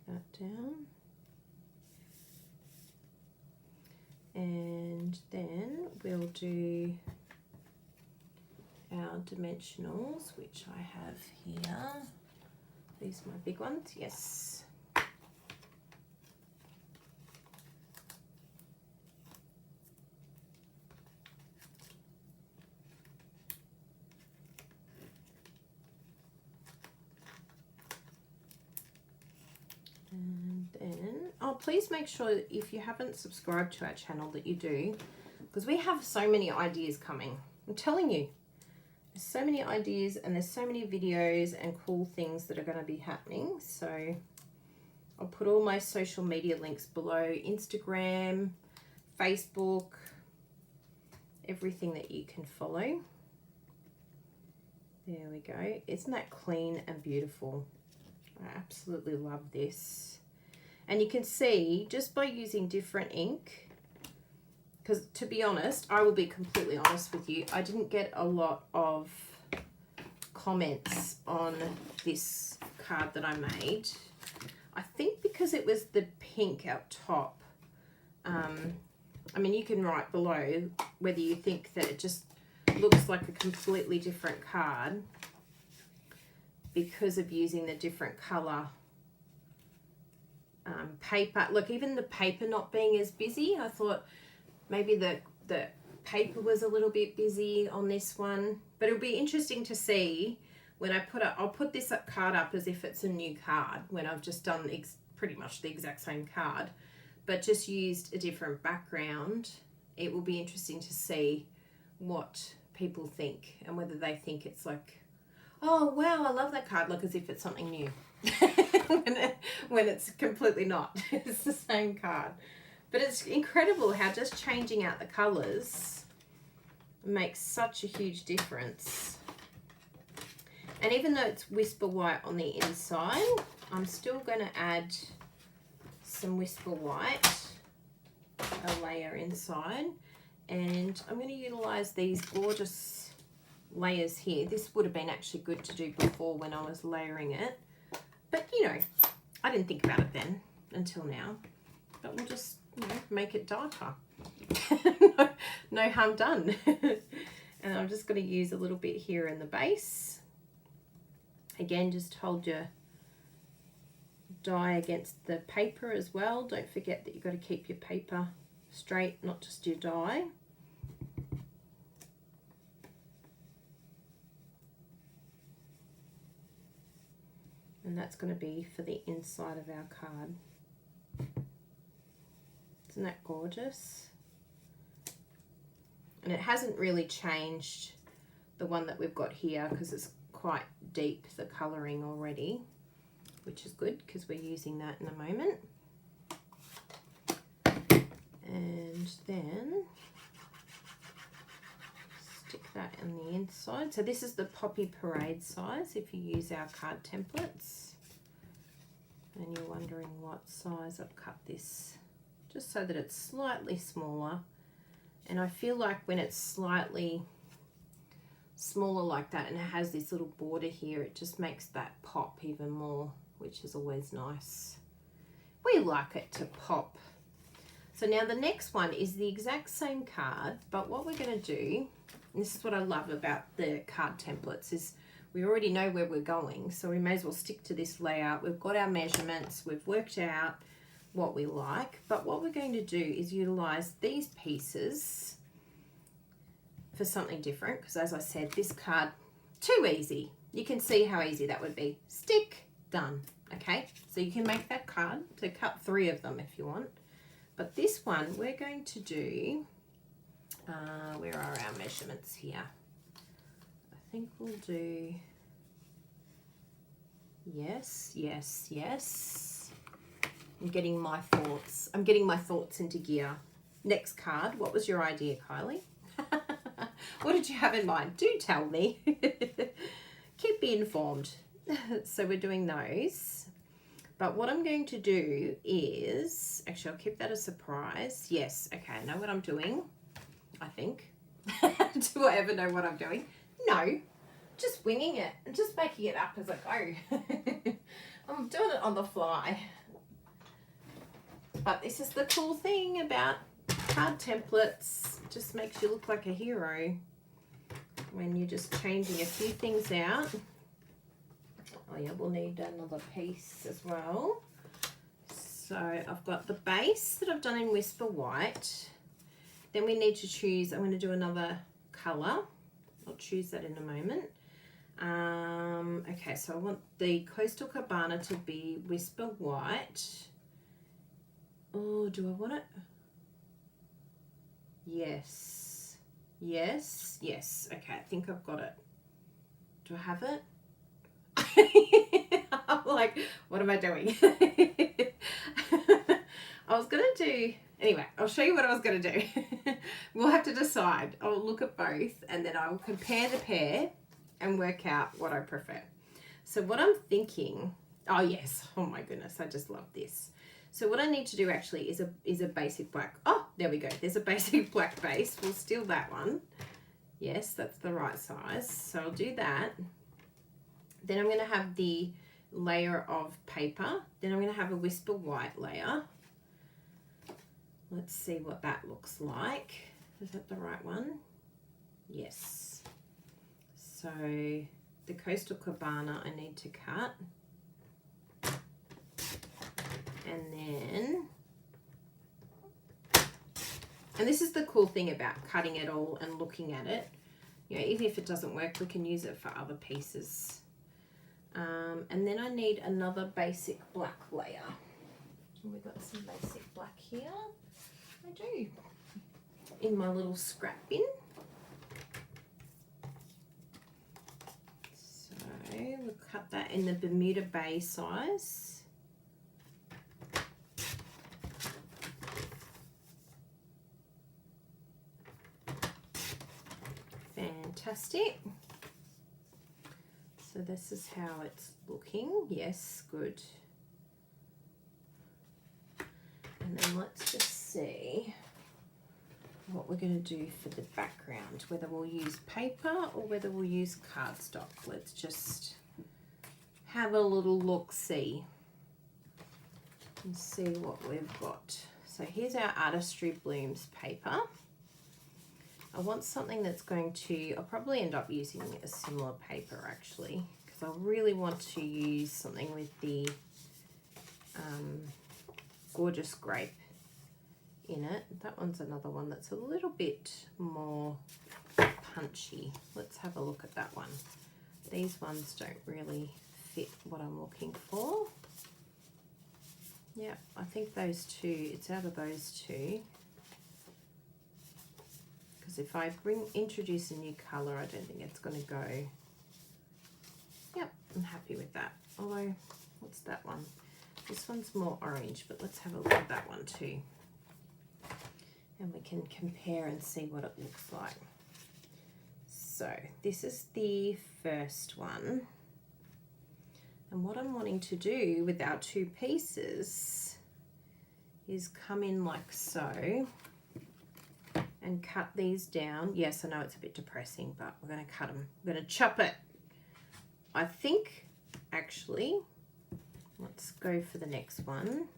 that down. And then we'll do our dimensionals, which I have here. These are my big ones, yes. And then, oh, please make sure that if you haven't subscribed to our channel that you do, because we have so many ideas coming. I'm telling you, there's so many ideas and there's so many videos and cool things that are going to be happening. So I'll put all my social media links below, Instagram, Facebook, everything that you can follow. There we go. Isn't that clean and beautiful? I absolutely love this. And you can see just by using different ink, because to be honest, I will be completely honest with you, I didn't get a lot of comments on this card that I made. I think because it was the pink up top. I mean, you can write below whether you think that it just looks like a completely different card because of using the different colour paper. Look, even the paper not being as busy, I thought maybe the paper was a little bit busy on this one. But it'll be interesting to see when I put it. I'll put this card up as if it's a new card when I've just done pretty much the exact same card, but just used a different background. It will be interesting to see what people think and whether they think it's like, oh wow, I love that card, like as if it's something new. when it's completely not. It's the same card. But it's incredible how just changing out the colours makes such a huge difference. And even though it's Whisper White on the inside, I'm still going to add some Whisper White, a layer inside. And I'm going to utilise these gorgeous layers here. This would have been actually good to do before when I was layering it. But, you know, I didn't think about it then until now. But we'll just, you know, make it darker. No harm done. And I'm just going to use a little bit here in the base. Again, just hold your die against the paper as well. Don't forget that you've got to keep your paper straight, not just your die. And that's going to be for the inside of our card. Isn't that gorgeous? And it hasn't really changed the one that we've got here because it's quite deep, the colouring already, which is good because we're using that in a moment. And then stick that in the inside. So this is the Poppy Parade size if you use our card templates. And you're wondering what size I've cut this, just so that it's slightly smaller. And I feel like when it's slightly smaller like that and it has this little border here, it just makes that pop even more, which is always nice. We like it to pop. So now the next one is the exact same card, but what we're going to do, and this is what I love about the card templates, is we already know where we're going, so we may as well stick to this layout. We've got our measurements, we've worked out what we like, but what we're going to do is utilize these pieces for something different, because as I said, this card, too easy. You can see how easy that would be. Stick, done. Okay, so you can make that card, so cut 3 of them if you want. But this one, we're going to do, where are our measurements here? I think we'll do, yes, yes, yes. I'm getting my thoughts into gear. Next card, what was your idea, Kylie? What did you have in mind? Do tell me. Keep me informed. So we're doing those. But what I'm going to do is, actually I'll keep that a surprise. Yes, okay, I know what I'm doing, I think. Do I ever know what I'm doing? No, just winging it and just making it up as I go. I'm doing it on the fly. But this is the cool thing about card templates. It just makes you look like a hero when you're just changing a few things out. Oh yeah, we'll need another piece as well. So I've got the base that I've done in Whisper White. Then we need to choose, I'm going to do another colour. I'll choose that in a moment. Okay, so I want the Coastal Cabana to be Whisper White. Oh, do I want it? Yes. Yes. Yes. Okay, I think I've got it. Do I have it? I'm like, what am I doing? I was going to do... Anyway, I'll show you what I was going to do. We'll have to decide. I'll look at both and then I will compare the pair and work out what I prefer. So what I'm thinking... Oh, yes. Oh, my goodness. I just love this. So what I need to do actually is a basic black. Oh, there we go. There's a basic black base. We'll steal that one. Yes, that's the right size. So I'll do that. Then I'm going to have the layer of paper. Then I'm going to have a Whisper White layer. Let's see what that looks like. Is that the right one? Yes. So the Coastal Cabana I need to cut. And then, and this is the cool thing about cutting it all and looking at it. You know, even if it doesn't work, we can use it for other pieces. And then I need another basic black layer. We've got some basic black here. I do. In my little scrap bin. So we'll cut that in the Bermuda Bay size. Fantastic. So this is how it's looking. Yes, good. And then let's just see what we're going to do for the background, whether we'll use paper or whether we'll use cardstock. Let's just have a little look-see and see what we've got. So here's our Artistry Blooms paper. I want something that's going to, I'll probably end up using a similar paper actually, because I really want to use something with the Gorgeous Grape in it. That one's another one that's a little bit more punchy. Let's have a look at that one. These ones don't really fit what I'm looking for. Yeah, I think those two, it's out of those two. Because if I introduce a new colour, I don't think it's going to go. Yep, I'm happy with that. Although, what's that one? This one's more orange, but let's have a look at that one too. And we can compare and see what it looks like. So this is the first one. And what I'm wanting to do with our two pieces is come in like so and cut these down. Yes, I know it's a bit depressing, but we're going to cut them. We're going to chop it. I think, actually, let's go for the next one.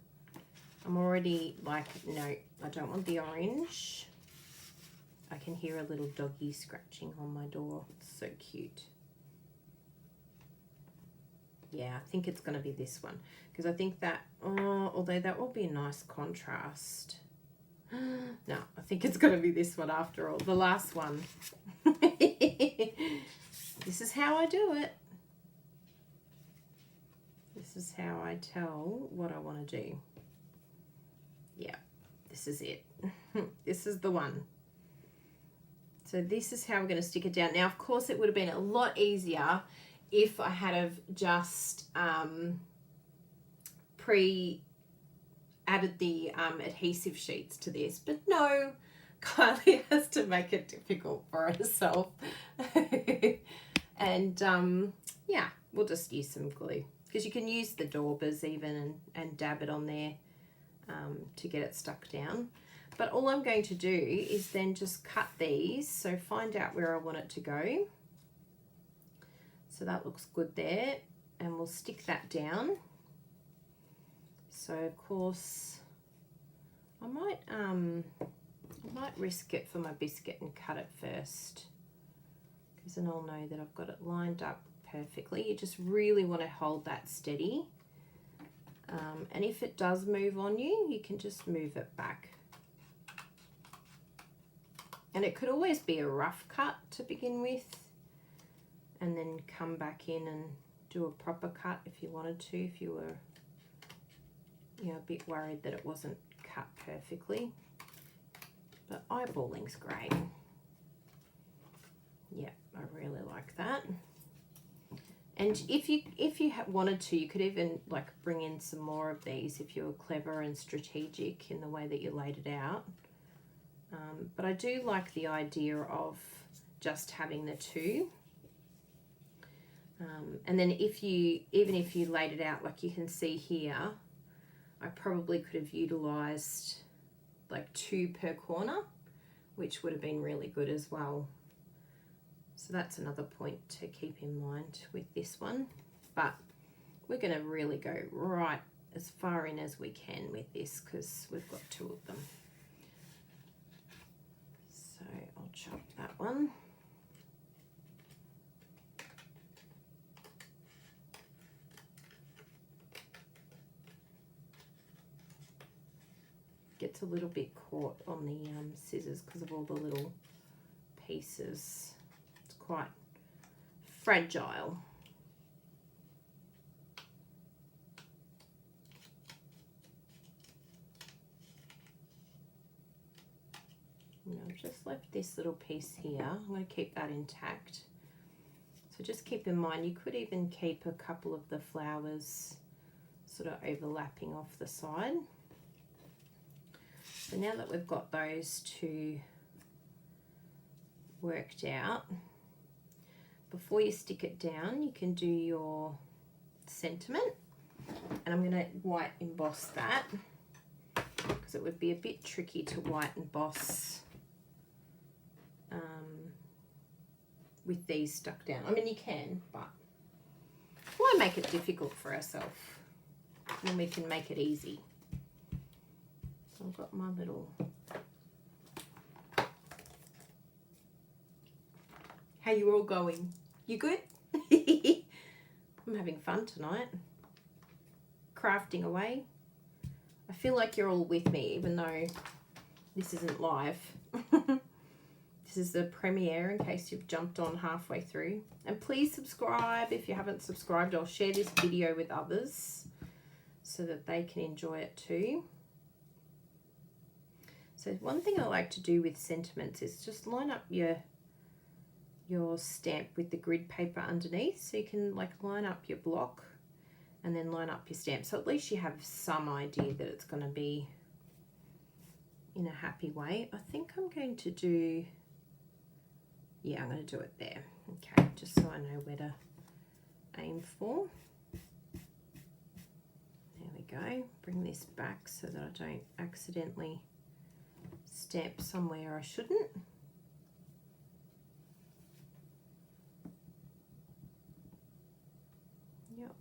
I'm already like, no, I don't want the orange. I can hear a little doggy scratching on my door. It's so cute. Yeah, I think it's going to be this one. Because I think that, although that will be a nice contrast. No, I think it's going to be this one after all. The last one. This is how I do it. This is how I tell what I want to do. Yeah, this is it. This is the one. So this is how we're going to stick it down. Now, of course, it would have been a lot easier if I had have just added the adhesive sheets to this. But no, Kylie has to make it difficult for herself. And yeah, we'll just use some glue. Because you can use the daubers even and dab it on there to get it stuck down. But all I'm going to do is then just cut these, so find out where I want it to go. So that looks good there, and we'll stick that down. So of course, I might risk it for my biscuit and cut it first, because then I'll know that I've got it lined up perfectly. You just really want to hold that steady. And if it does move on you, you can just move it back. And it could always be a rough cut to begin with, and then come back in and do a proper cut if you wanted to, if you were, you know, a bit worried that it wasn't cut perfectly. But eyeballing's great. Yeah, I really like that. And if you wanted to, you could even like bring in some more of these if you were clever and strategic in the way that you laid it out. But I do like the idea of just having the two. And then even if you laid it out like you can see here, I probably could have utilized like 2 per corner, which would have been really good as well. So that's another point to keep in mind with this one. But we're going to really go right as far in as we can with this, because we've got 2 of them. So I'll chop that one. Gets a little bit caught on the scissors because of all the little pieces. It's quite fragile. And I've just left this little piece here. I'm going to keep that intact. So just keep in mind, you could even keep a couple of the flowers sort of overlapping off the side. So now that we've got those 2 worked out, before you stick it down, you can do your sentiment. And I'm going to white emboss that, because it would be a bit tricky to white emboss with these stuck down. I mean, you can, but why make it difficult for ourselves when we can make it easy? So I've got my little... How you all going? You good? I'm having fun tonight. Crafting away. I feel like you're all with me, even though this isn't live. This is the premiere in case you've jumped on halfway through. And please subscribe if you haven't subscribed. I'll share this video with others so that they can enjoy it too. So one thing I like to do with sentiments is just line up your stamp with the grid paper underneath. So you can like line up your block and then line up your stamp. So at least you have some idea that it's going to be in a happy way. I think I'm going to do... Yeah, I'm going to do it there. Okay, just so I know where to aim for. There we go. Bring this back so that I don't accidentally stamp somewhere I shouldn't. Yep.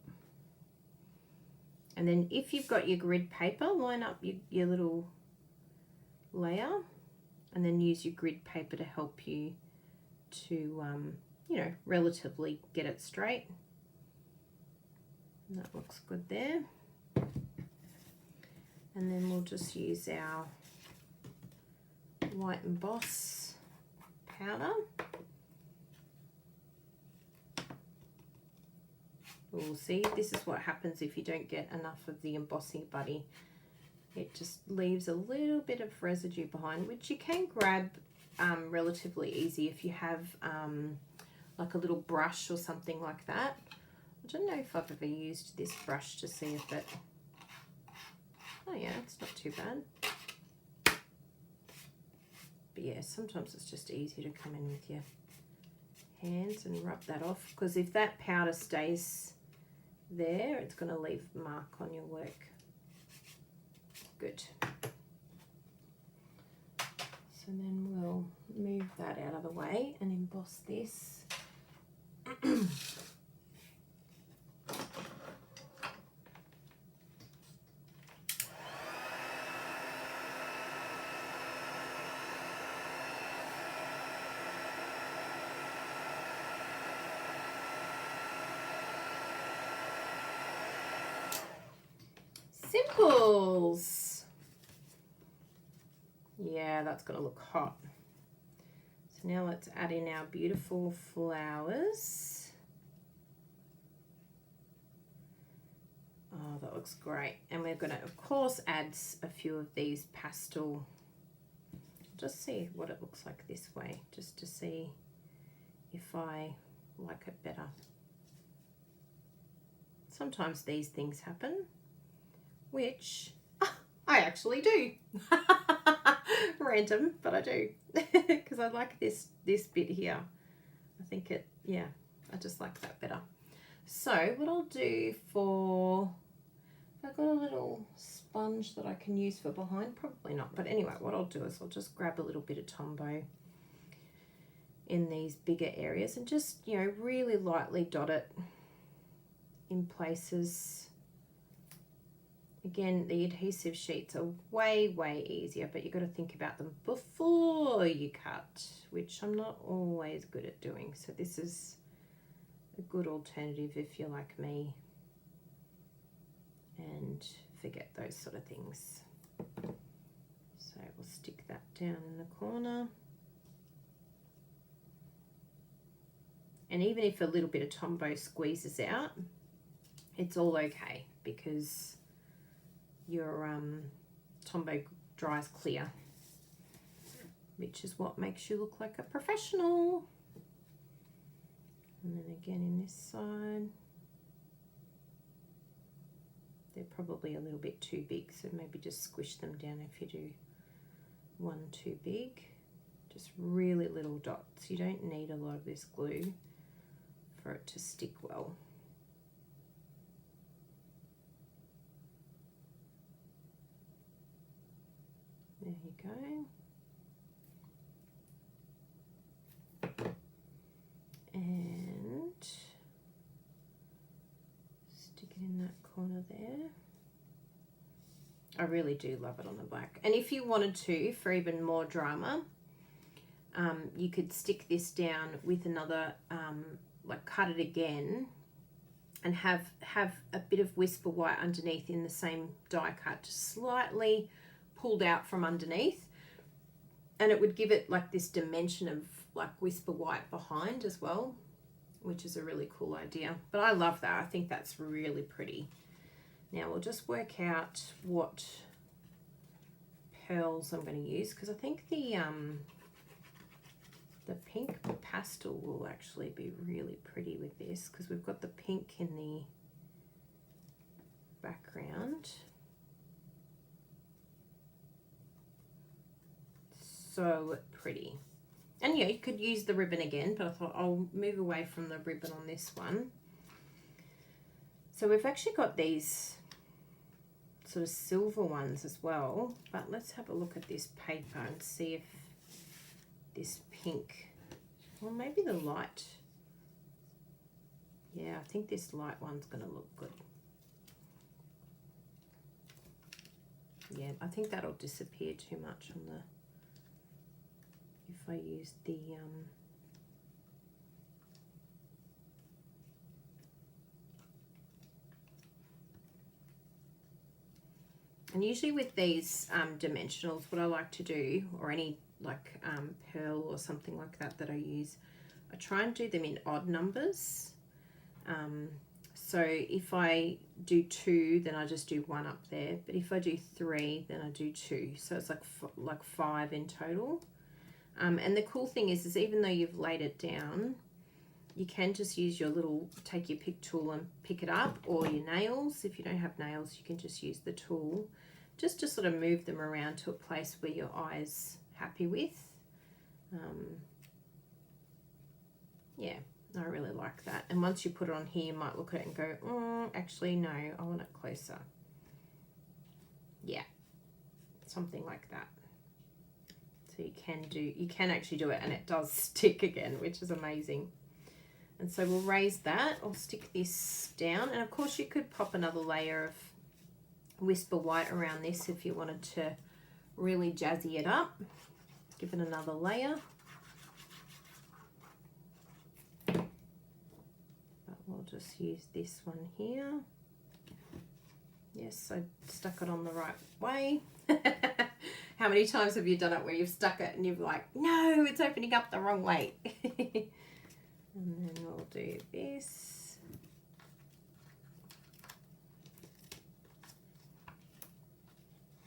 And then if you've got your grid paper, line up your little layer and then use your grid paper to help you to, you know, relatively get it straight. And that looks good there. And then we'll just use our white emboss powder. We'll see, this is what happens if you don't get enough of the embossing buddy. It just leaves a little bit of residue behind, which you can grab relatively easy if you have like a little brush or something like that. I don't know if I've ever used this brush to see if it... Oh yeah, it's not too bad. But yeah, sometimes it's just easier to come in with your hands and rub that off, because if that powder stays there, it's going to leave a mark on your work. Good. So then we'll move that out of the way and emboss this. sparkles. Yeah, that's going to look hot. So now let's add in our beautiful flowers. Oh, that looks great. And we're going to, of course, add a few of these pastel. Just see what it looks like this way, just to see if I like it better. Sometimes these things happen, which I actually do. Random, but I do. Because I like this bit here. I think it, yeah, I just like that better. So what I'll do for, I've got a little sponge that I can use for behind, probably not, but anyway, what I'll do is I'll just grab a little bit of Tombow in these bigger areas and just, you know, really lightly dot it in places. Again, the adhesive sheets are way easier, but you've got to think about them before you cut, which I'm not always good at doing. So this is a good alternative if you're like me and forget those sort of things. So we'll stick that down in the corner. And even if a little bit of Tombow squeezes out, it's all okay because your Tombow dries clear, which is what makes you look like a professional. And then again in this side, they're probably a little bit too big, so maybe just squish them down if you do one too big. Just really little dots. You don't need a lot of this glue for it to stick well. There you go. And stick it in that corner there. I really do love it on the black. And if you wanted to, for even more drama, you could stick this down with another, like cut it again and have a bit of Whisper White underneath in the same die cut, just slightly pulled out from underneath, and it would give it like this dimension of like Whisper White behind as well, which is a really cool idea. But I love that. I think that's really pretty. Now we'll just work out what pearls I'm going to use, because I think the pink pastel will actually be really pretty with this, because we've got the pink in the background. So pretty. And yeah, you could use the ribbon again, but I thought I'll move away from the ribbon on this one. So we've actually got these sort of silver ones as well, but let's have a look at this paper and see if this pink, well, maybe the light, yeah, I think this light one's going to look good. Yeah, I think that'll disappear too much on the, if I use the and usually with these dimensionals, what I like to do, or any like pearl or something like that that I use, I try and do them in odd numbers. So if I do 2, then I just do 1 up there, but if I do 3, then I do 2, so it's like 5 in total. And the cool thing is even though you've laid it down, you can just use your little, take your pick tool and pick it up, or your nails. If you don't have nails, you can just use the tool just to sort of move them around to a place where your eye's happy with. Yeah, I really like that. And once you put it on here, you might look at it and go, actually no, I want it closer. Yeah, something like that. So you can actually do it, and it does stick again, which is amazing. And so we'll raise that. I'll stick this down, and of course you could pop another layer of Whisper White around this if you wanted to really jazzy it up. Give it another layer. But we'll just use this one here. Yes, I stuck it on the right way. How many times have you done it where you've stuck it and you're like, no, it's opening up the wrong way? And then we'll do this.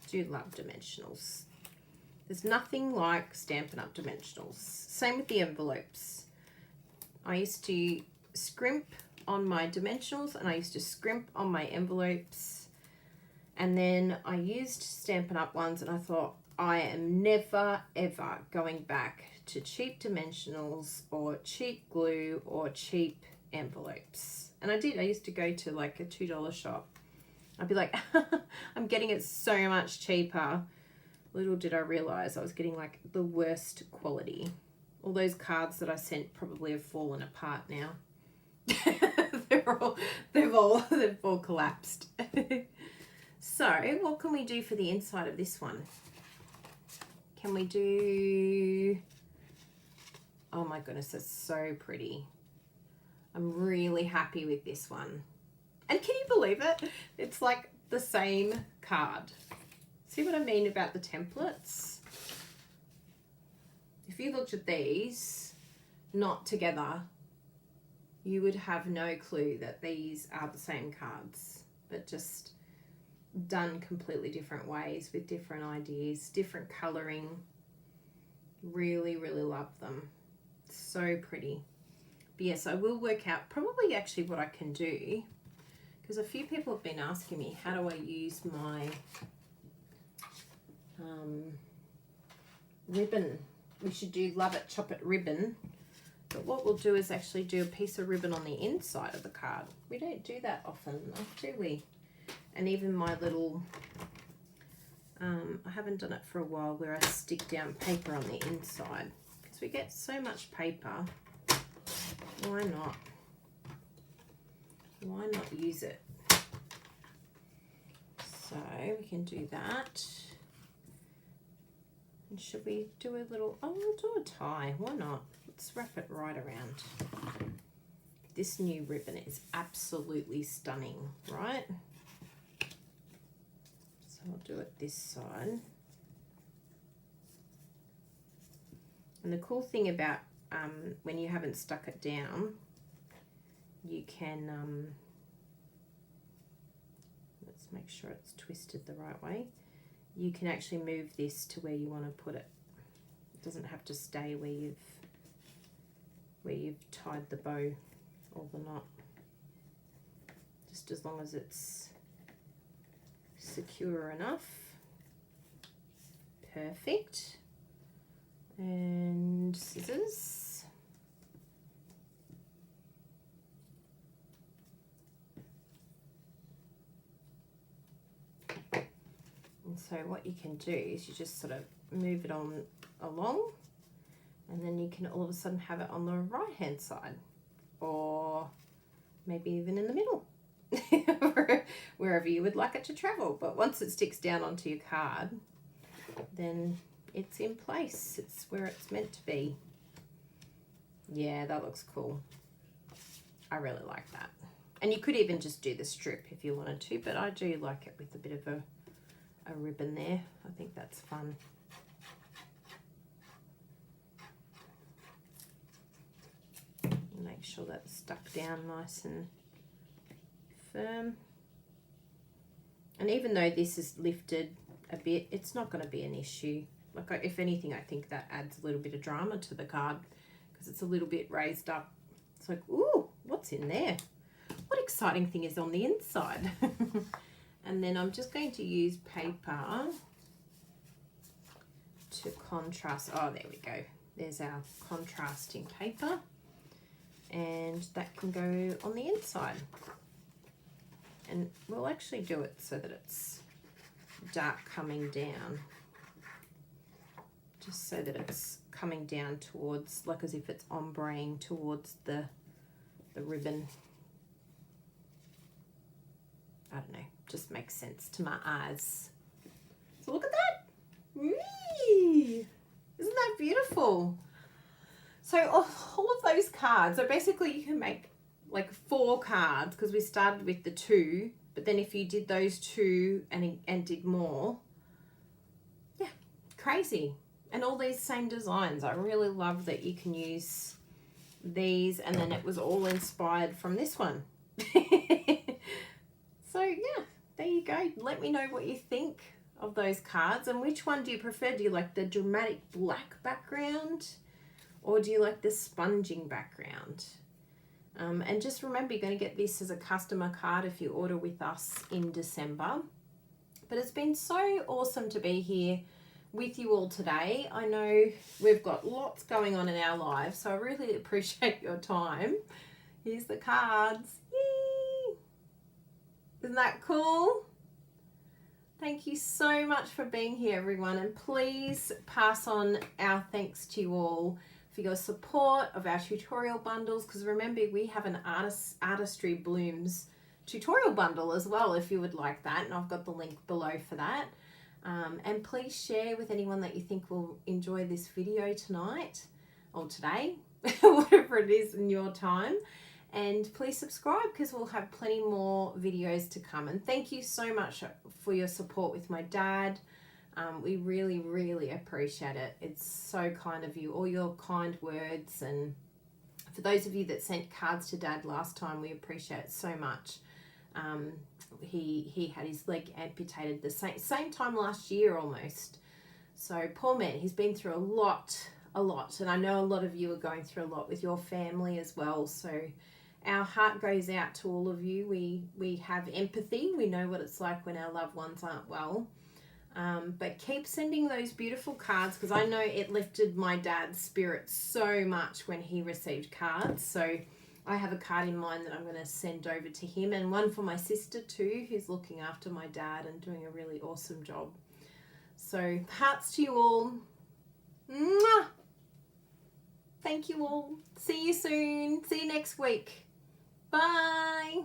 Do love dimensionals. There's nothing like Stampin' Up! Dimensionals. Same with the envelopes. I used to scrimp on my dimensionals and I used to scrimp on my envelopes. And then I used Stampin' Up! Ones and I thought, I am never ever going back to cheap dimensionals or cheap glue or cheap envelopes. And I did. I used to go to like a $2 shop. I'd be like, I'm getting it so much cheaper. Little did I realize I was getting like the worst quality. All those cards that I sent probably have fallen apart now. they've all collapsed. So what can we do for the inside of this one? Can we do, oh my goodness, that's so pretty. I'm really happy with this one. And can you believe it? It's like the same card. See what I mean about the templates? If you looked at these, not together, you would have no clue that these are the same cards, but just done completely different ways with different ideas, different colouring. Really, really love them. So pretty. But yes, I will work out probably actually what I can do, because a few people have been asking me, how do I use my ribbon? We should do Love It, Chop It ribbon. But what we'll do is actually do a piece of ribbon on the inside of the card. We don't do that often enough, do we? And even my little, I haven't done it for a while, where I stick down paper on the inside. Because we get so much paper, why not? Why not use it? So we can do that. And should we do a little, oh, we'll do a tie. Why not? Let's wrap it right around. This new ribbon is absolutely stunning, right? So I'll do it this side. And the cool thing about when you haven't stuck it down, you can, let's make sure it's twisted the right way. You can actually move this to where you want to put it. It doesn't have to stay where you've tied the bow or the knot. Just as long as it's secure enough. Perfect. And scissors. And so what you can do is you just sort of move it on along, and then you can all of a sudden have it on the right hand side, or maybe even in the middle. Wherever you would like it to travel. But once it sticks down onto your card, then it's in place. It's where it's meant to be. Yeah, that looks cool. I really like that. And you could even just do the strip if you wanted to, but I do like it with a bit of a ribbon there. I think that's fun. Make sure that's stuck down nice and firm. And even though this is lifted a bit, it's not going to be an issue. Like, if anything, I think that adds a little bit of drama to the card because it's a little bit raised up. It's like, ooh, what's in there? What exciting thing is on the inside? And then I'm just going to use paper to contrast. Oh, there we go. There's our contrasting paper. And that can go on the inside. And we'll actually do it so that it's dark coming down. Just so that it's coming down towards, like as if it's ombreing towards the ribbon. I don't know, just makes sense to my eyes. So look at that. Whee! Isn't that beautiful? So all of those cards, so basically you can make like 4 cards, because we started with the 2 But then if you did those two and did more, yeah, crazy. And all these same designs. I really love that you can use these, and then it was all inspired from this one. So yeah, there you go. Let me know what you think of those cards, and which one do you prefer? Do you like the dramatic black background, or do you like the sponging background? And just remember, you're going to get this as a customer card if you order with us in December. But it's been so awesome to be here with you all today. I know we've got lots going on in our lives, so I really appreciate your time. Here's the cards. Yay! Isn't that cool? Thank you so much for being here, everyone, and please pass on our thanks to you all for your support of our tutorial bundles, because remember, we have an Artistry Blooms tutorial bundle as well if you would like that, and I've got the link below for that. And please share with anyone that you think will enjoy this video tonight or today, whatever it is in your time. And please subscribe, because we'll have plenty more videos to come. And thank you so much for your support with my dad. We really, really appreciate it. It's so kind of you, all your kind words. And for those of you that sent cards to Dad last time, we appreciate it so much. He had his leg amputated the same time last year almost. So poor man, he's been through a lot. And I know a lot of you are going through a lot with your family as well. So our heart goes out to all of you. We have empathy. We know what it's like when our loved ones aren't well. But keep sending those beautiful cards, because I know it lifted my dad's spirits so much when he received cards. So I have a card in mind that I'm going to send over to him, and one for my sister too, who's looking after my dad and doing a really awesome job. So hearts to you all. Mwah! Thank you all. See you soon. See you next week. Bye.